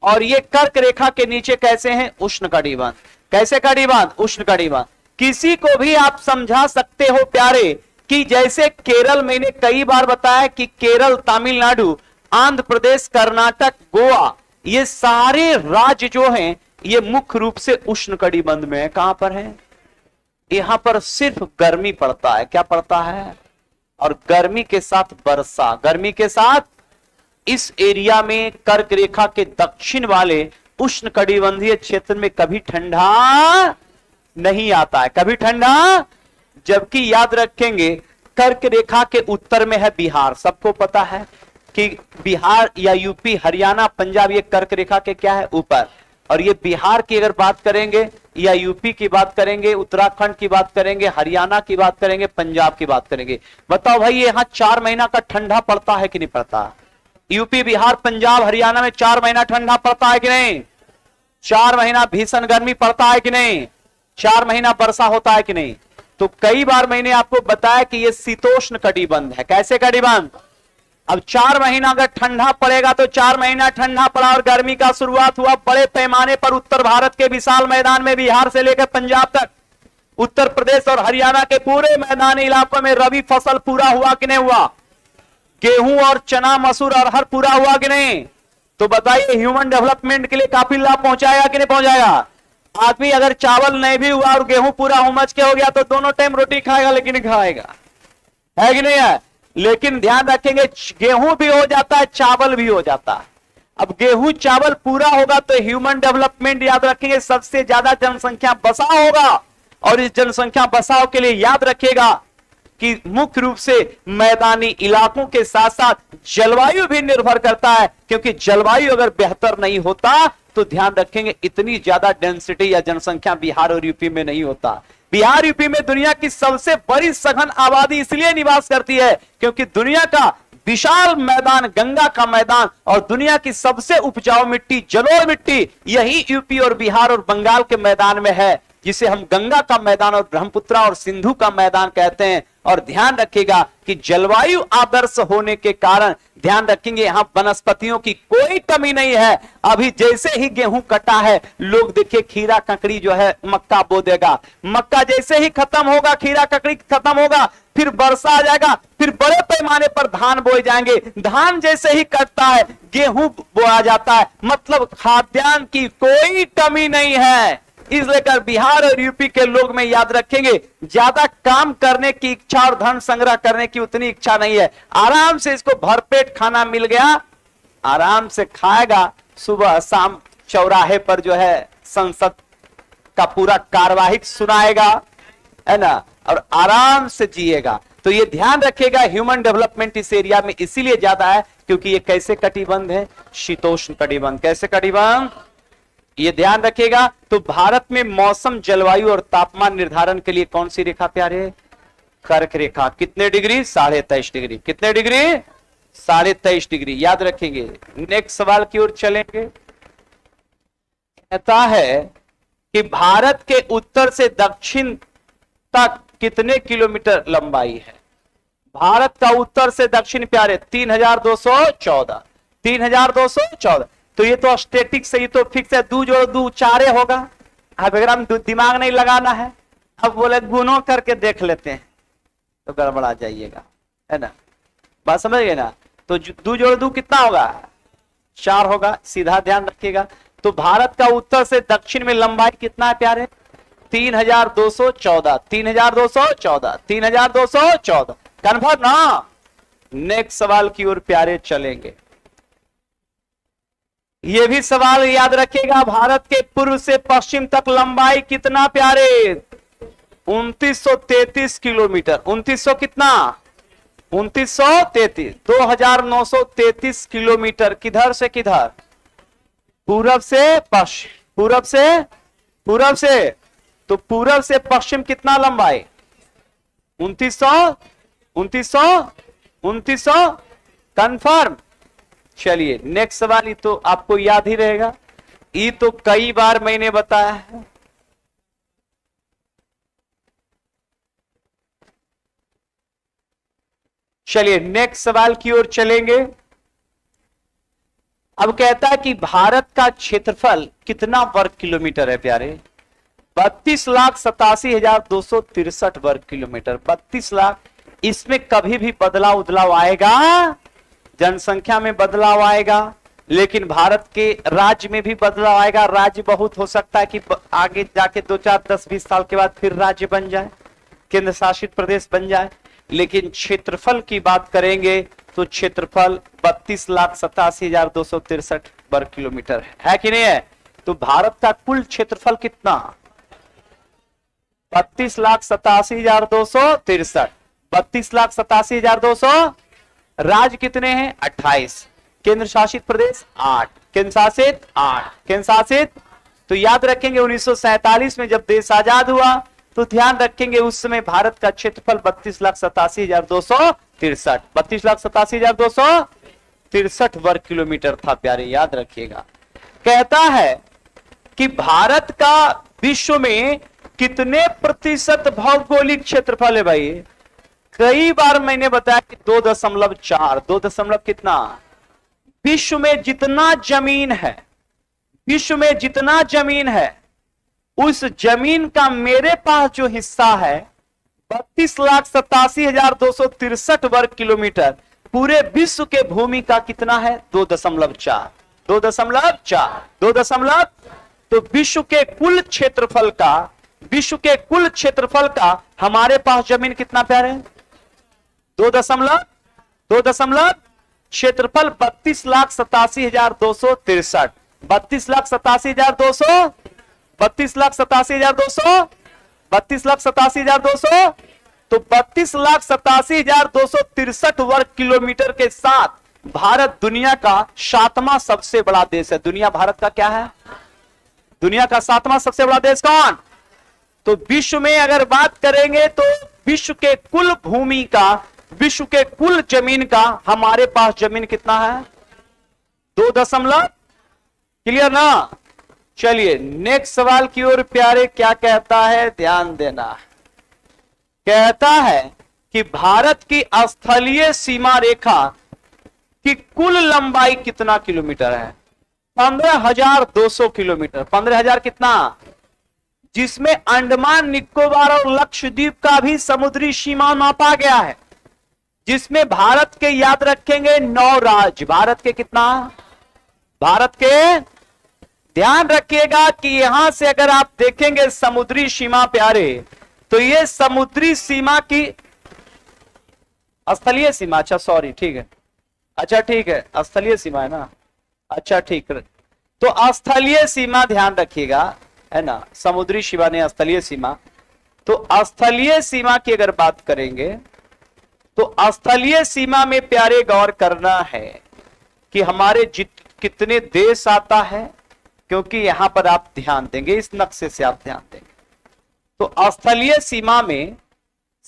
और ये कर्क रेखा के नीचे कैसे हैं? उष्ण कटिबंध। कैसे कटिबंध? उष्ण कटिबंध। किसी को भी आप समझा सकते हो प्यारे कि जैसे केरल, मैंने कई बार बताया कि केरल, तमिलनाडु, आंध्र प्रदेश, कर्नाटक, गोवा, ये सारे राज्य जो हैं ये मुख्य रूप से उष्ण कटिबंध में है। कहां पर है? यहां पर सिर्फ गर्मी पड़ता है। क्या पड़ता है? और गर्मी के साथ वर्षा। गर्मी के साथ इस एरिया में कर्क रेखा के दक्षिण वाले उष्ण कटिबंधीय क्षेत्र में कभी ठंडा नहीं आता है। कभी ठंडा। जबकि याद रखेंगे कर्क रेखा के उत्तर में है बिहार। सबको पता है कि बिहार या यूपी, हरियाणा, पंजाब ये कर्क रेखा के क्या है? ऊपर। और ये बिहार की अगर बात करेंगे या यूपी की बात करेंगे, उत्तराखंड की बात करेंगे, हरियाणा की बात करेंगे, पंजाब की बात करेंगे, बताओ भाई यहाँ 4 महीना का ठंडा पड़ता है कि नहीं पड़ता? यूपी, बिहार, पंजाब, हरियाणा में 4 महीना ठंडा पड़ता है कि नहीं? 4 महीना भीषण गर्मी पड़ता है कि नहीं? 4 महीना वर्षा होता है कि नहीं? तो कई बार मैंने आपको बताया कि ये शीतोष्ण कटिबंध है। कैसे कटिबंध? अब 4 महीना अगर ठंडा पड़ेगा तो 4 महीना ठंडा पड़ा और गर्मी का शुरुआत हुआ बड़े पैमाने पर उत्तर भारत के विशाल मैदान में, बिहार से लेकर पंजाब तक, उत्तर प्रदेश और हरियाणा के पूरे मैदानी इलाकों में रबी फसल पूरा हुआ कि नहीं हुआ? गेहूं और चना, मसूर, अरहर पूरा हुआ कि नहीं? तो बताइए ह्यूमन डेवलपमेंट के लिए काफी लाभ पहुंचाएगा कि नहीं पहुंचाएगा? आदमी अगर चावल नहीं भी हुआ और गेहूं पूरा उमच के हो गया तो दोनों टाइम रोटी खाएगा, लेकिन खाएगा, है कि नहीं है? लेकिन ध्यान रखेंगे गेहूं भी हो जाता है, चावल भी हो जाता है। अब गेहूं चावल पूरा होगा तो ह्यूमन डेवलपमेंट, याद रखेंगे, सबसे ज्यादा जनसंख्या बसाव होगा। और इस जनसंख्या बसाव के लिए याद रखेगा कि मुख्य रूप से मैदानी इलाकों के साथ साथ जलवायु भी निर्भर करता है, क्योंकि जलवायु अगर बेहतर नहीं होता तो ध्यान रखेंगे इतनी ज्यादा डेंसिटी या जनसंख्या बिहार और यूपी में नहीं होता। बिहार यूपी में दुनिया की सबसे बड़ी सघन आबादी इसलिए निवास करती है क्योंकि दुनिया का विशाल मैदान, गंगा का मैदान, और दुनिया की सबसे उपजाऊ मिट्टी, जलोढ़ मिट्टी, यही यूपी और बिहार और बंगाल के मैदान में है, जिसे हम गंगा का मैदान और ब्रह्मपुत्रा और सिंधु का मैदान कहते हैं। और ध्यान रखिएगा कि जलवायु आदर्श होने के कारण ध्यान रखेंगे यहां वनस्पतियों की कोई कमी नहीं है। अभी जैसे ही गेहूं कटा है, लोग देखिए खीरा ककड़ी जो है मक्का बो देगा, मक्का जैसे ही खत्म होगा, खीरा ककड़ी खत्म होगा, फिर वर्षा आ जाएगा, फिर बड़े पैमाने पर धान बोए जाएंगे, धान जैसे ही कटता है गेहूं बोया जाता है। मतलब खाद्यान्न की कोई कमी नहीं है। इसलिए कर बिहार और यूपी के लोग में याद रखेंगे ज्यादा काम करने की इच्छा और धन संग्रह करने की उतनी इच्छा नहीं है। आराम से इसको भरपेट खाना मिल गया, आराम से खाएगा, सुबह शाम चौराहे पर जो है संसद का पूरा कार्यवाही सुनाएगा, है ना, और आराम से जिएगा। तो ये ध्यान रखिएगा ह्यूमन डेवलपमेंट इस एरिया में इसीलिए ज्यादा है क्योंकि ये कैसे कटिबंध है? शीतोष्ण कटिबंध। कैसे कटिबंध? ये ध्यान रखिएगा। तो भारत में मौसम, जलवायु और तापमान निर्धारण के लिए कौन सी रेखा प्यारे? कर्क रेखा। कितने डिग्री? 23.5 डिग्री। कितने डिग्री? 23.5 डिग्री। याद रखेंगे। नेक्स्ट सवाल की ओर चलेंगे। कहता है कि भारत के उत्तर से दक्षिण तक कितने किलोमीटर लंबाई है? भारत का उत्तर से दक्षिण प्यारे 3214। 3214। तो ये तो स्टैटिक से, ये तो फिक्स है, 2 जोड़ 2 4 होगा। अब अगर हम दिमाग नहीं लगाना है, अब बोले गुणों करके देख लेते हैं तो गड़बड़ा जाइएगा, है ना, बात समझ गए ना। तो 2 जोड़ 2 कितना होगा? 4 होगा। सीधा ध्यान रखिएगा। तो भारत का उत्तर से दक्षिण में लंबाई कितना है प्यारे? 3214। 3214। 3214 कन्फर्म ना। नेक्स्ट सवाल की ओर प्यारे चलेंगे। ये भी सवाल याद रखिएगा। भारत के पूर्व से पश्चिम तक लंबाई कितना प्यारे? 2933 किलोमीटर। 2900 कितना? 2933। 2933 किलोमीटर। किधर से किधर? पूरब से पश्चिम। पूरब से पूरब से। तो पूरब से पश्चिम कितना लंबाई? 2900। 2900 कंफर्म। चलिए नेक्स्ट सवाल। ये तो आपको याद ही रहेगा, ये तो कई बार मैंने बताया है। चलिए नेक्स्ट सवाल की ओर चलेंगे। अब कहता है कि भारत का क्षेत्रफल कितना वर्ग किलोमीटर है प्यारे? 32,87,263 वर्ग किलोमीटर। 32 लाख। इसमें कभी भी बदलाव उदलाव आएगा, जनसंख्या में बदलाव आएगा, लेकिन भारत के राज्य में भी बदलाव आएगा। राज्य बहुत हो सकता है कि आगे जाके 2 4 10 20 साल के बाद फिर राज्य बन जाए, केंद्र शासित प्रदेश बन जाए। लेकिन क्षेत्रफल की बात करेंगे तो क्षेत्रफल 32,87,263 वर्ग किलोमीटर है कि नहीं है? तो भारत का कुल क्षेत्रफल कितना? 32,87,263। 32,87,200। राज्य कितने हैं? 28। केंद्र शासित प्रदेश 8। केंद्र शासित 8। केंद्र शासित तो याद रखेंगे 1947 में जब देश आजाद हुआ तो ध्यान रखेंगे उस समय भारत का क्षेत्रफल 32,87,263 32,87,263 वर्ग किलोमीटर था प्यारे, याद रखिएगा। कहता है कि भारत का विश्व में कितने प्रतिशत भौगोलिक क्षेत्रफल है भाई? कई बार मैंने बताया कि 2.4, 2 कितना? विश्व में जितना जमीन है, विश्व में जितना जमीन है उस जमीन का मेरे पास जो हिस्सा है 32,87,263 वर्ग किलोमीटर, पूरे विश्व के भूमि का कितना है? 2.4, 2.4। तो विश्व के कुल क्षेत्रफल का, विश्व के कुल क्षेत्रफल का हमारे पास जमीन कितना प्यारे? 2 क्षेत्रफल 32,87,263, 32,87,200, 32,87,200, तो 32,87,263 वर्ग किलोमीटर के साथ भारत दुनिया का 7वां सबसे बड़ा देश है। दुनिया भारत का क्या है? दुनिया का 7वां सबसे बड़ा देश कौन? तो विश्व में अगर बात करेंगे तो विश्व के कुल भूमि का, विश्व के कुल जमीन का हमारे पास जमीन कितना है? 2 क्लियर ना? चलिए नेक्स्ट सवाल की ओर प्यारे, क्या कहता है ध्यान देना। कहता है कि भारत की स्थलीय सीमा रेखा की कुल लंबाई कितना किलोमीटर है? 15,200 किलोमीटर। 15,000 कितना? जिसमें अंडमान निकोबार और लक्षद्वीप का भी समुद्री सीमा मापा गया है, जिसमें भारत के याद रखेंगे 9 राज्य। भारत के कितना? भारत के ध्यान रखिएगा कि यहां से अगर आप देखेंगे समुद्री सीमा प्यारे, तो ये समुद्री सीमा की स्थलीय सीमा, अच्छा सॉरी ठीक है, अच्छा ठीक है स्थलीय सीमा है ना, अच्छा ठीक है। तो स्थलीय सीमा ध्यान रखिएगा है ना, समुद्री सीमा ने स्थलीय सीमा। तो स्थलीय सीमा की अगर बात करेंगे तो स्थलीय सीमा में प्यारे गौर करना है कि हमारे कितने देश आता है, क्योंकि यहां पर आप ध्यान देंगे, इस नक्शे से आप ध्यान देंगे तो स्थलीय सीमा में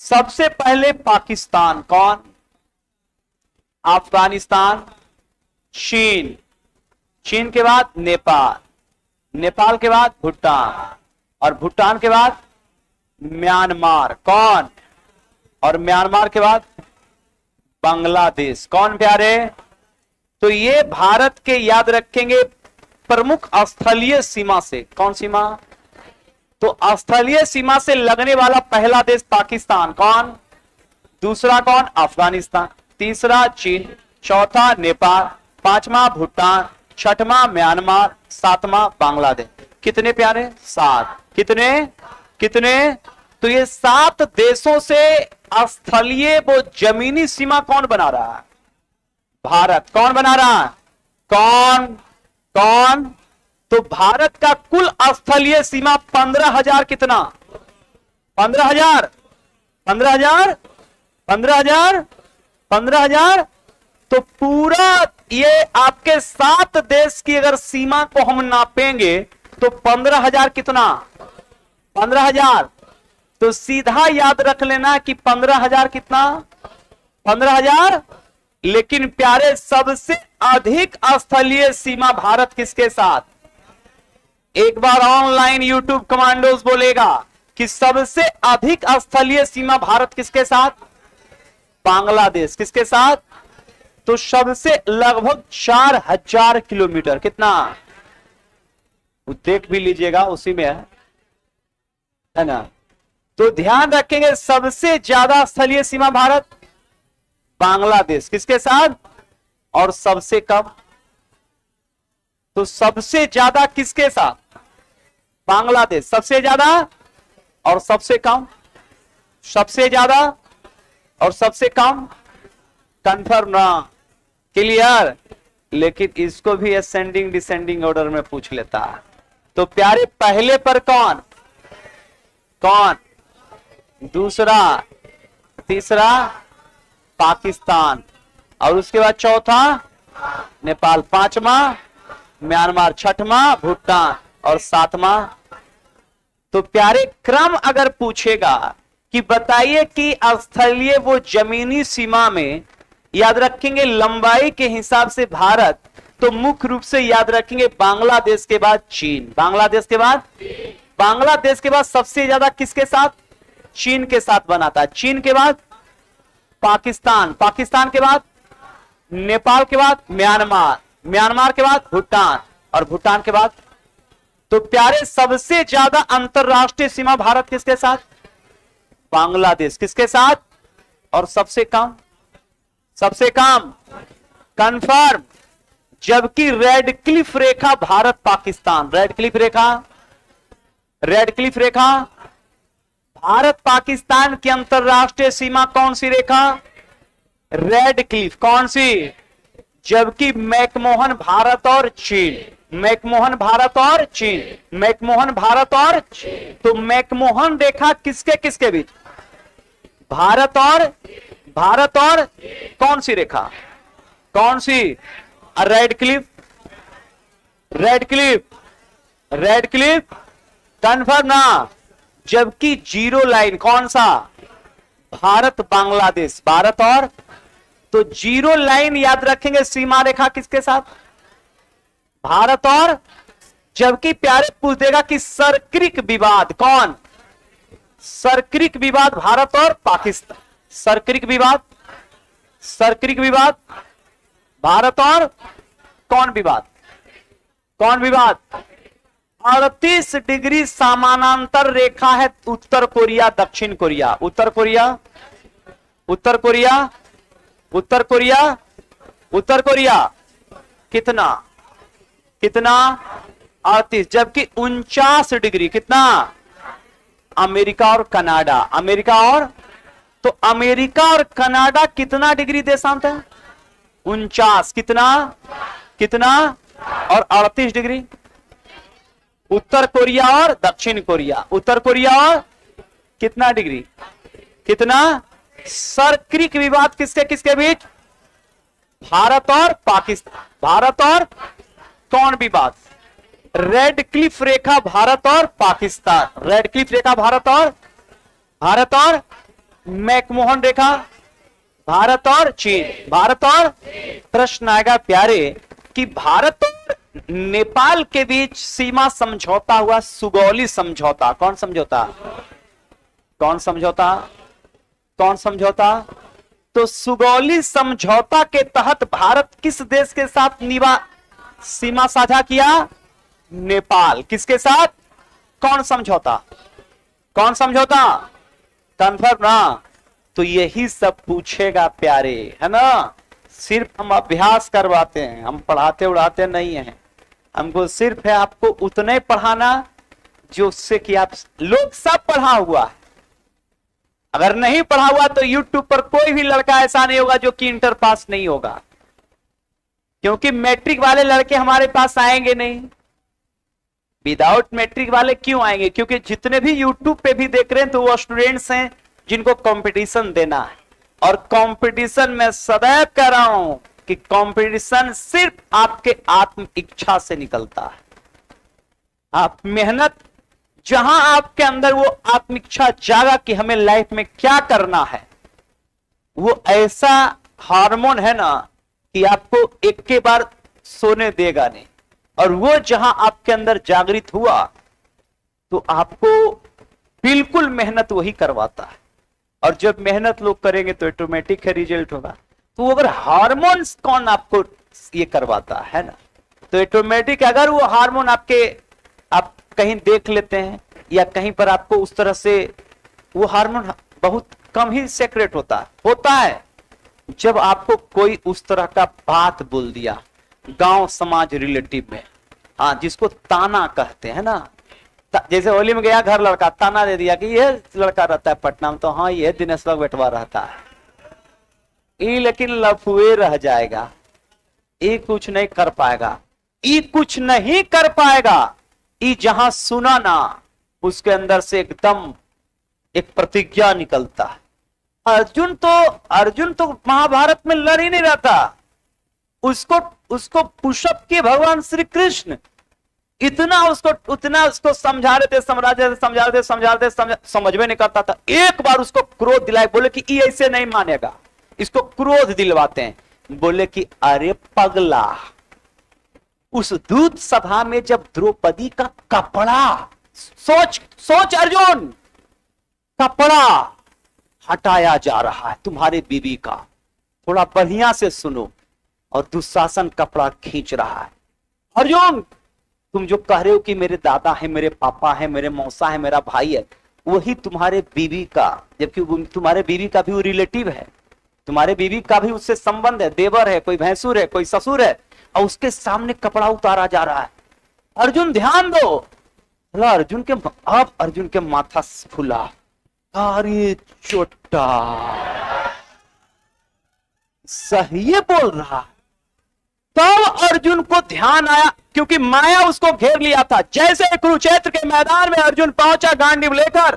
सबसे पहले पाकिस्तान, कौन? अफगानिस्तान, चीन, चीन के बाद नेपाल, नेपाल के बाद भूटान, और भूटान के बाद म्यांमार, कौन? और म्यांमार के बाद बांग्लादेश, कौन प्यारे? तो ये भारत के याद रखेंगे प्रमुख स्थलीय सीमा से, कौन सीमा? तो स्थलीय सीमा से लगने वाला पहला देश पाकिस्तान, कौन? दूसरा कौन? अफगानिस्तान, तीसरा चीन, चौथा नेपाल, पांचवा भूटान, छठवां म्यांमार, सातवां बांग्लादेश। कितने प्यारे? 7। कितने कितने? तो ये 7 देशों से स्थलीय वो जमीनी सीमा कौन बना रहा है? भारत। कौन बना रहा है? कौन कौन? तो भारत का कुल स्थलीय सीमा 15,000 कितना? 15,000 15,000 15,000 15,000। तो पूरा ये आपके 7 देश की अगर सीमा को हम नापेंगे तो 15,000 कितना? 15,000। तो सीधा याद रख लेना कि 15,000 कितना? 15,000। लेकिन प्यारे सबसे अधिक स्थलीय सीमा भारत किसके साथ? एक बार ऑनलाइन यूट्यूब कमांडोज बोलेगा कि सबसे अधिक स्थलीय सीमा भारत किसके साथ? बांग्लादेश। किसके साथ? तो सबसे लगभग 4,000 किलोमीटर। कितना? देख भी लीजिएगा, उसी में है ना। तो ध्यान रखेंगे सबसे ज्यादा स्थलीय सीमा भारत, बांग्लादेश किसके साथ, और सबसे कम? तो सबसे ज्यादा किसके साथ? बांग्लादेश सबसे ज्यादा और सबसे कम? सबसे ज्यादा और सबसे कम। कंफर्म ना? क्लियर? लेकिन इसको भी असेंडिंग डिसेंडिंग ऑर्डर में पूछ लेता है। तो प्यारे पहले पर कौन कौन, दूसरा, तीसरा पाकिस्तान, और उसके बाद चौथा नेपाल, पांचवा म्यांमार, छठवां भूटान, और 7वां। तो प्यारे क्रम अगर पूछेगा कि बताइए कि स्थलीय वो जमीनी सीमा में, याद रखेंगे लंबाई के हिसाब से भारत, तो मुख्य रूप से याद रखेंगे बांग्लादेश के बाद चीन। बांग्लादेश के बाद, बांग्लादेश के बाद सबसे ज्यादा किसके साथ? चीन के साथ बनाता है। चीन के बाद पाकिस्तान, पाकिस्तान के बाद नेपाल, के बाद म्यांमार, म्यांमार के बाद भूटान, और भूटान के बाद, तो प्यारे सबसे ज्यादा अंतरराष्ट्रीय सीमा भारत किसके साथ? बांग्लादेश। किसके साथ? और सबसे कम, सबसे कम कंफर्म। जबकि रेड क्लिफ रेखा भारत पाकिस्तान, रेड क्लिफ रेखा, रेड क्लिफ रेखा भारत पाकिस्तान की अंतरराष्ट्रीय सीमा कौन सी रेखा? Red Cliff. कौन सी? जबकि मैकमोहन भारत और चीन, मैकमोहन भारत और चीन, मैकमोहन भारत और चीन। तो मैकमोहन रेखा किसके किसके बीच? भारत और, भारत और कौन सी रेखा? कौन सी? Red cliff, red cliff, red cliff confirm ना। जबकि जीरो लाइन कौन सा? भारत बांग्लादेश, भारत और, तो जीरो लाइन याद रखेंगे सीमा रेखा किसके साथ? भारत और। जबकि प्यारे पूछ देगा कि सरक्रिक विवाद कौन? सरक्रिक विवाद भारत और पाकिस्तान। सरक्रिक विवाद, सरक्रिक विवाद भारत और कौन विवाद? कौन विवाद? 38 डिग्री समानांतर रेखा है उत्तर कोरिया दक्षिण कोरिया, उत्तर कोरिया, उत्तर कोरिया, उत्तर कोरिया, उत्तर कोरिया कितना? कितना? 38। जबकि 49 डिग्री कितना? अमेरिका और कनाडा, अमेरिका और, तो अमेरिका और कनाडा कितना डिग्री देशांत है? 49। कितना? कितना? और 38 डिग्री। उत्तर कोरिया और दक्षिण कोरिया, उत्तर कोरिया और कितना डिग्री? कितना? सरक्रिक विवाद किसके किसके बीच? भारत और पाकिस्तान, भारत और कौन विवाद? रेड क्लिफ रेखा भारत और पाकिस्तान, रेड क्लिफ रेखा भारत और, भारत और मैकमोहन रेखा भारत और चीन, भारत और। प्रश्न आएगा प्यारे कि भारत और नेपाल के बीच सीमा समझौता हुआ, सुगौली समझौता। कौन समझौता? कौन समझौता? कौन समझौता? तो सुगौली समझौता के तहत भारत किस देश के साथ सीमा साझा किया? नेपाल। किसके साथ? कौन समझौता? कौन समझौता? कंफर्म ना। तो यही सब पूछेगा प्यारे, है ना। सिर्फ हम अभ्यास करवाते हैं, हम पढ़ाते उड़ाते नहीं हैं। हमको सिर्फ है आपको उतने पढ़ाना जो उससे कि आप लोग सब पढ़ा हुआ है। अगर नहीं पढ़ा हुआ तो YouTube पर कोई भी लड़का ऐसा नहीं होगा जो कि इंटर पास नहीं होगा, क्योंकि मैट्रिक वाले लड़के हमारे पास आएंगे नहीं। विदाउट मैट्रिक वाले क्यों आएंगे? क्योंकि जितने भी YouTube पे भी देख रहे हैं तो वो स्टूडेंट्स हैं जिनको कंपटीशन देना है। और कंपटीशन में सदैव कह रहा हूं कि कंपटीशन सिर्फ आपके आत्म इच्छा से निकलता है। आप मेहनत, जहां आपके अंदर वो आत्म इच्छा जागा कि हमें लाइफ में क्या करना है, वो ऐसा हार्मोन है ना कि आपको एक के बार सोने देगा नहीं। और वो जहां आपके अंदर जागृत हुआ तो आपको बिल्कुल मेहनत वही करवाता है। और जब मेहनत लोग करेंगे तो ऑटोमेटिक है रिजल्ट होगा। तो अगर हार्मोन्स कौन आपको ये करवाता है ना, तो ऑटोमेटिक अगर वो हार्मोन आपके, आप कहीं देख लेते हैं या कहीं पर आपको उस तरह से वो हार्मोन बहुत कम ही सेक्रेट होता है जब आपको कोई उस तरह का बात बोल दिया गांव समाज रिलेटिव में, हाँ, जिसको ताना कहते हैं ना। जैसे होली में गया घर, लड़का ताना दे दिया कि ये लड़का रहता है पटना में, तो हाँ ये दिनेश्वर बेटवा रहता है, ये लेकिन लफुए रह जाएगा, ये कुछ नहीं कर पाएगा, ये कुछ नहीं कर पाएगा। ये जहां सुना ना उसके अंदर से एकदम एक प्रतिज्ञा निकलता है। अर्जुन तो महाभारत में लड़ ही नहीं रहा था, उसको पुशअप किए भगवान श्री कृष्ण इतना उसको उतना उसको समझा रहे थे, समझ में नहीं करता था। एक बार उसको क्रोध दिलाए, बोले कि ये ऐसे नहीं मानेगा, इसको क्रोध दिलवाते हैं। बोले कि अरे पगला, उस दूत सभा में जब द्रौपदी का कपड़ा, सोच अर्जुन, कपड़ा हटाया जा रहा है तुम्हारे बीवी का, थोड़ा बढ़िया से सुनो, और दुशासन कपड़ा खींच रहा है। अर्जुन, तुम जो कह रहे हो कि मेरे दादा है, मेरे पापा है, मेरे मौसा है, मेरा भाई है, वही तुम्हारे बीवी का, जबकि तुम्हारे बीवी का भी वो रिलेटिव है, तुम्हारे बीवी का भी उससे संबंध है, देवर है, कोई भैंसुर है, कोई ससुर है, और उसके सामने कपड़ा उतारा जा रहा है। अर्जुन ध्यान दो। अर्जुन के माथा फूला, अरे चोटा, सही बोल रहा। तब अर्जुन को ध्यान आया, क्योंकि माया उसको घेर लिया था। जैसे कुरुक्षेत्र के मैदान में अर्जुन पहुंचा गांडीव लेकर,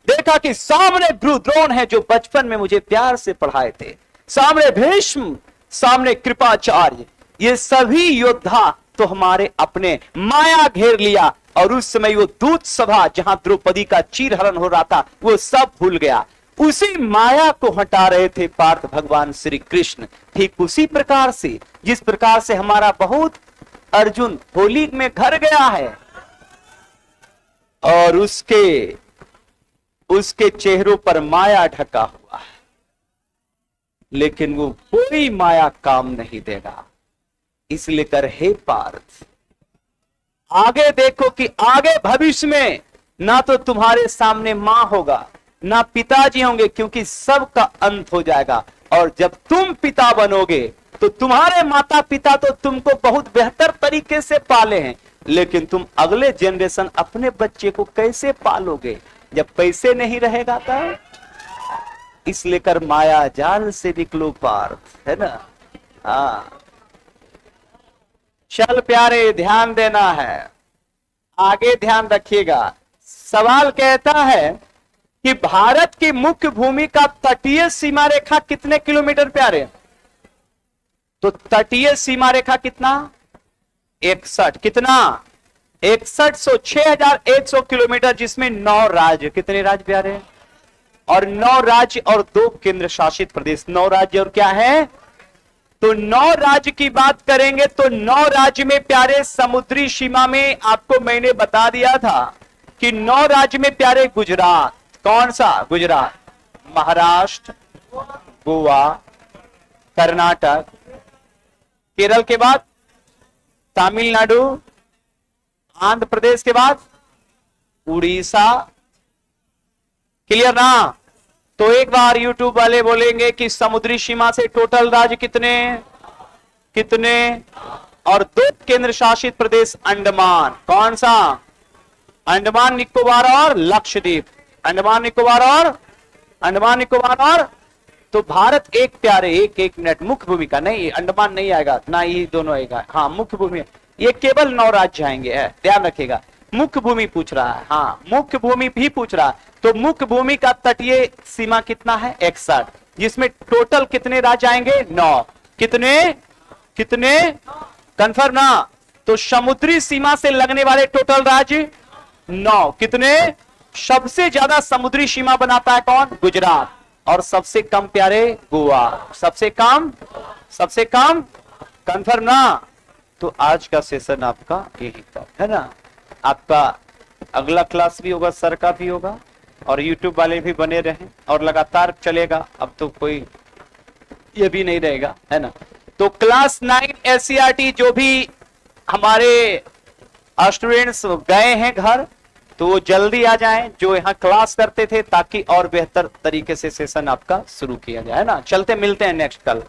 देखा कि सामने गुरु द्रोण है जो बचपन में मुझे प्यार से पढ़ाए थे, सामने भीष्म, सामने कृपाचार्य, ये सभी योद्धा तो हमारे अपने। माया घेर लिया, और उस समय वो दूत सभा जहां द्रौपदी का चीरहरण हो रहा था, वो सब भूल गया। उसी माया को हटा रहे थे पार्थ भगवान श्री कृष्ण। ठीक उसी प्रकार से, जिस प्रकार से हमारा बहुत अर्जुन होली में घर गया है, और उसके चेहरों पर माया ढका हुआ है, लेकिन वो कोई माया काम नहीं देगा। इसलिए कर हे पार्थ, आगे देखो कि आगे भविष्य में ना तो तुम्हारे सामने मां होगा, ना पिताजी होंगे, क्योंकि सबका अंत हो जाएगा। और जब तुम पिता बनोगे तो तुम्हारे माता पिता तो तुमको बहुत बेहतर तरीके से पाले हैं, लेकिन तुम अगले जनरेशन अपने बच्चे को कैसे पालोगे जब पैसे नहीं रहेगा तब? इसलिए कर माया जाल से निकलो पार्थ, है ना। हाँ, चल प्यारे, ध्यान देना है, आगे ध्यान रखिएगा। सवाल कहता है कि भारत की मुख्य भूमि का तटीय सीमा रेखा कितने किलोमीटर प्यारे? तो तटीय सीमा रेखा कितना? 61। कितना? 6100 किलोमीटर, जिसमें 9 राज्य। कितने राज्य प्यारे? और 9 राज्य और 2 केंद्र शासित प्रदेश। 9 राज्य और क्या है? तो 9 राज्य की बात करेंगे तो 9 राज्य में प्यारे समुद्री सीमा में आपको मैंने बता दिया था कि 9 राज्य में प्यारे गुजरात, कौन सा? गुजरात, महाराष्ट्र, गोवा, कर्नाटक, केरल के बाद तमिलनाडु, आंध्र प्रदेश के बाद उड़ीसा। क्लियर ना? तो एक बार यूट्यूब वाले बोलेंगे कि समुद्री सीमा से टोटल राज्य कितने कितने, और 2 केंद्र शासित प्रदेश अंडमान। कौन सा? अंडमान निकोबार और लक्षद्वीप। अंडमान निकोबार और तो भारत एक प्यारे, एक मिनट, मुख्य भूमि का नहीं, अंडमान नहीं आएगा ना, ये दोनों आएगा। हाँ, मुख्य भूमि, ये केवल 9 राज्य आएंगे, है, ध्यान रखिएगा। मुख्य भूमि पूछ रहा है, हाँ मुख्य भूमि भी पूछ रहा है। तो मुख्य भूमि का तटीय सीमा कितना है? 61, जिसमें टोटल कितने राज्य आएंगे? 9। कितने कंफर्म ना? तो समुद्री सीमा से लगने वाले टोटल राज्य 9। कितने? सबसे ज्यादा समुद्री सीमा बनाता है कौन? गुजरात। और सबसे कम प्यारे गोवा। सबसे कम कंफर्म ना? तो आज का सेशन आपका यही था, है ना। आपका अगला क्लास भी होगा, सर का भी होगा, और यूट्यूब वाले भी बने रहें और लगातार चलेगा। अब तो कोई ये भी नहीं रहेगा, है ना। तो क्लास 9 एससीईआरटी जो भी हमारे स्टूडेंट्स गए हैं घर, तो वो जल्दी आ जाएं जो यहाँ क्लास करते थे, ताकि और बेहतर तरीके से सेशन आपका शुरू किया जाए, है ना। चलते मिलते हैं नेक्स्ट कल।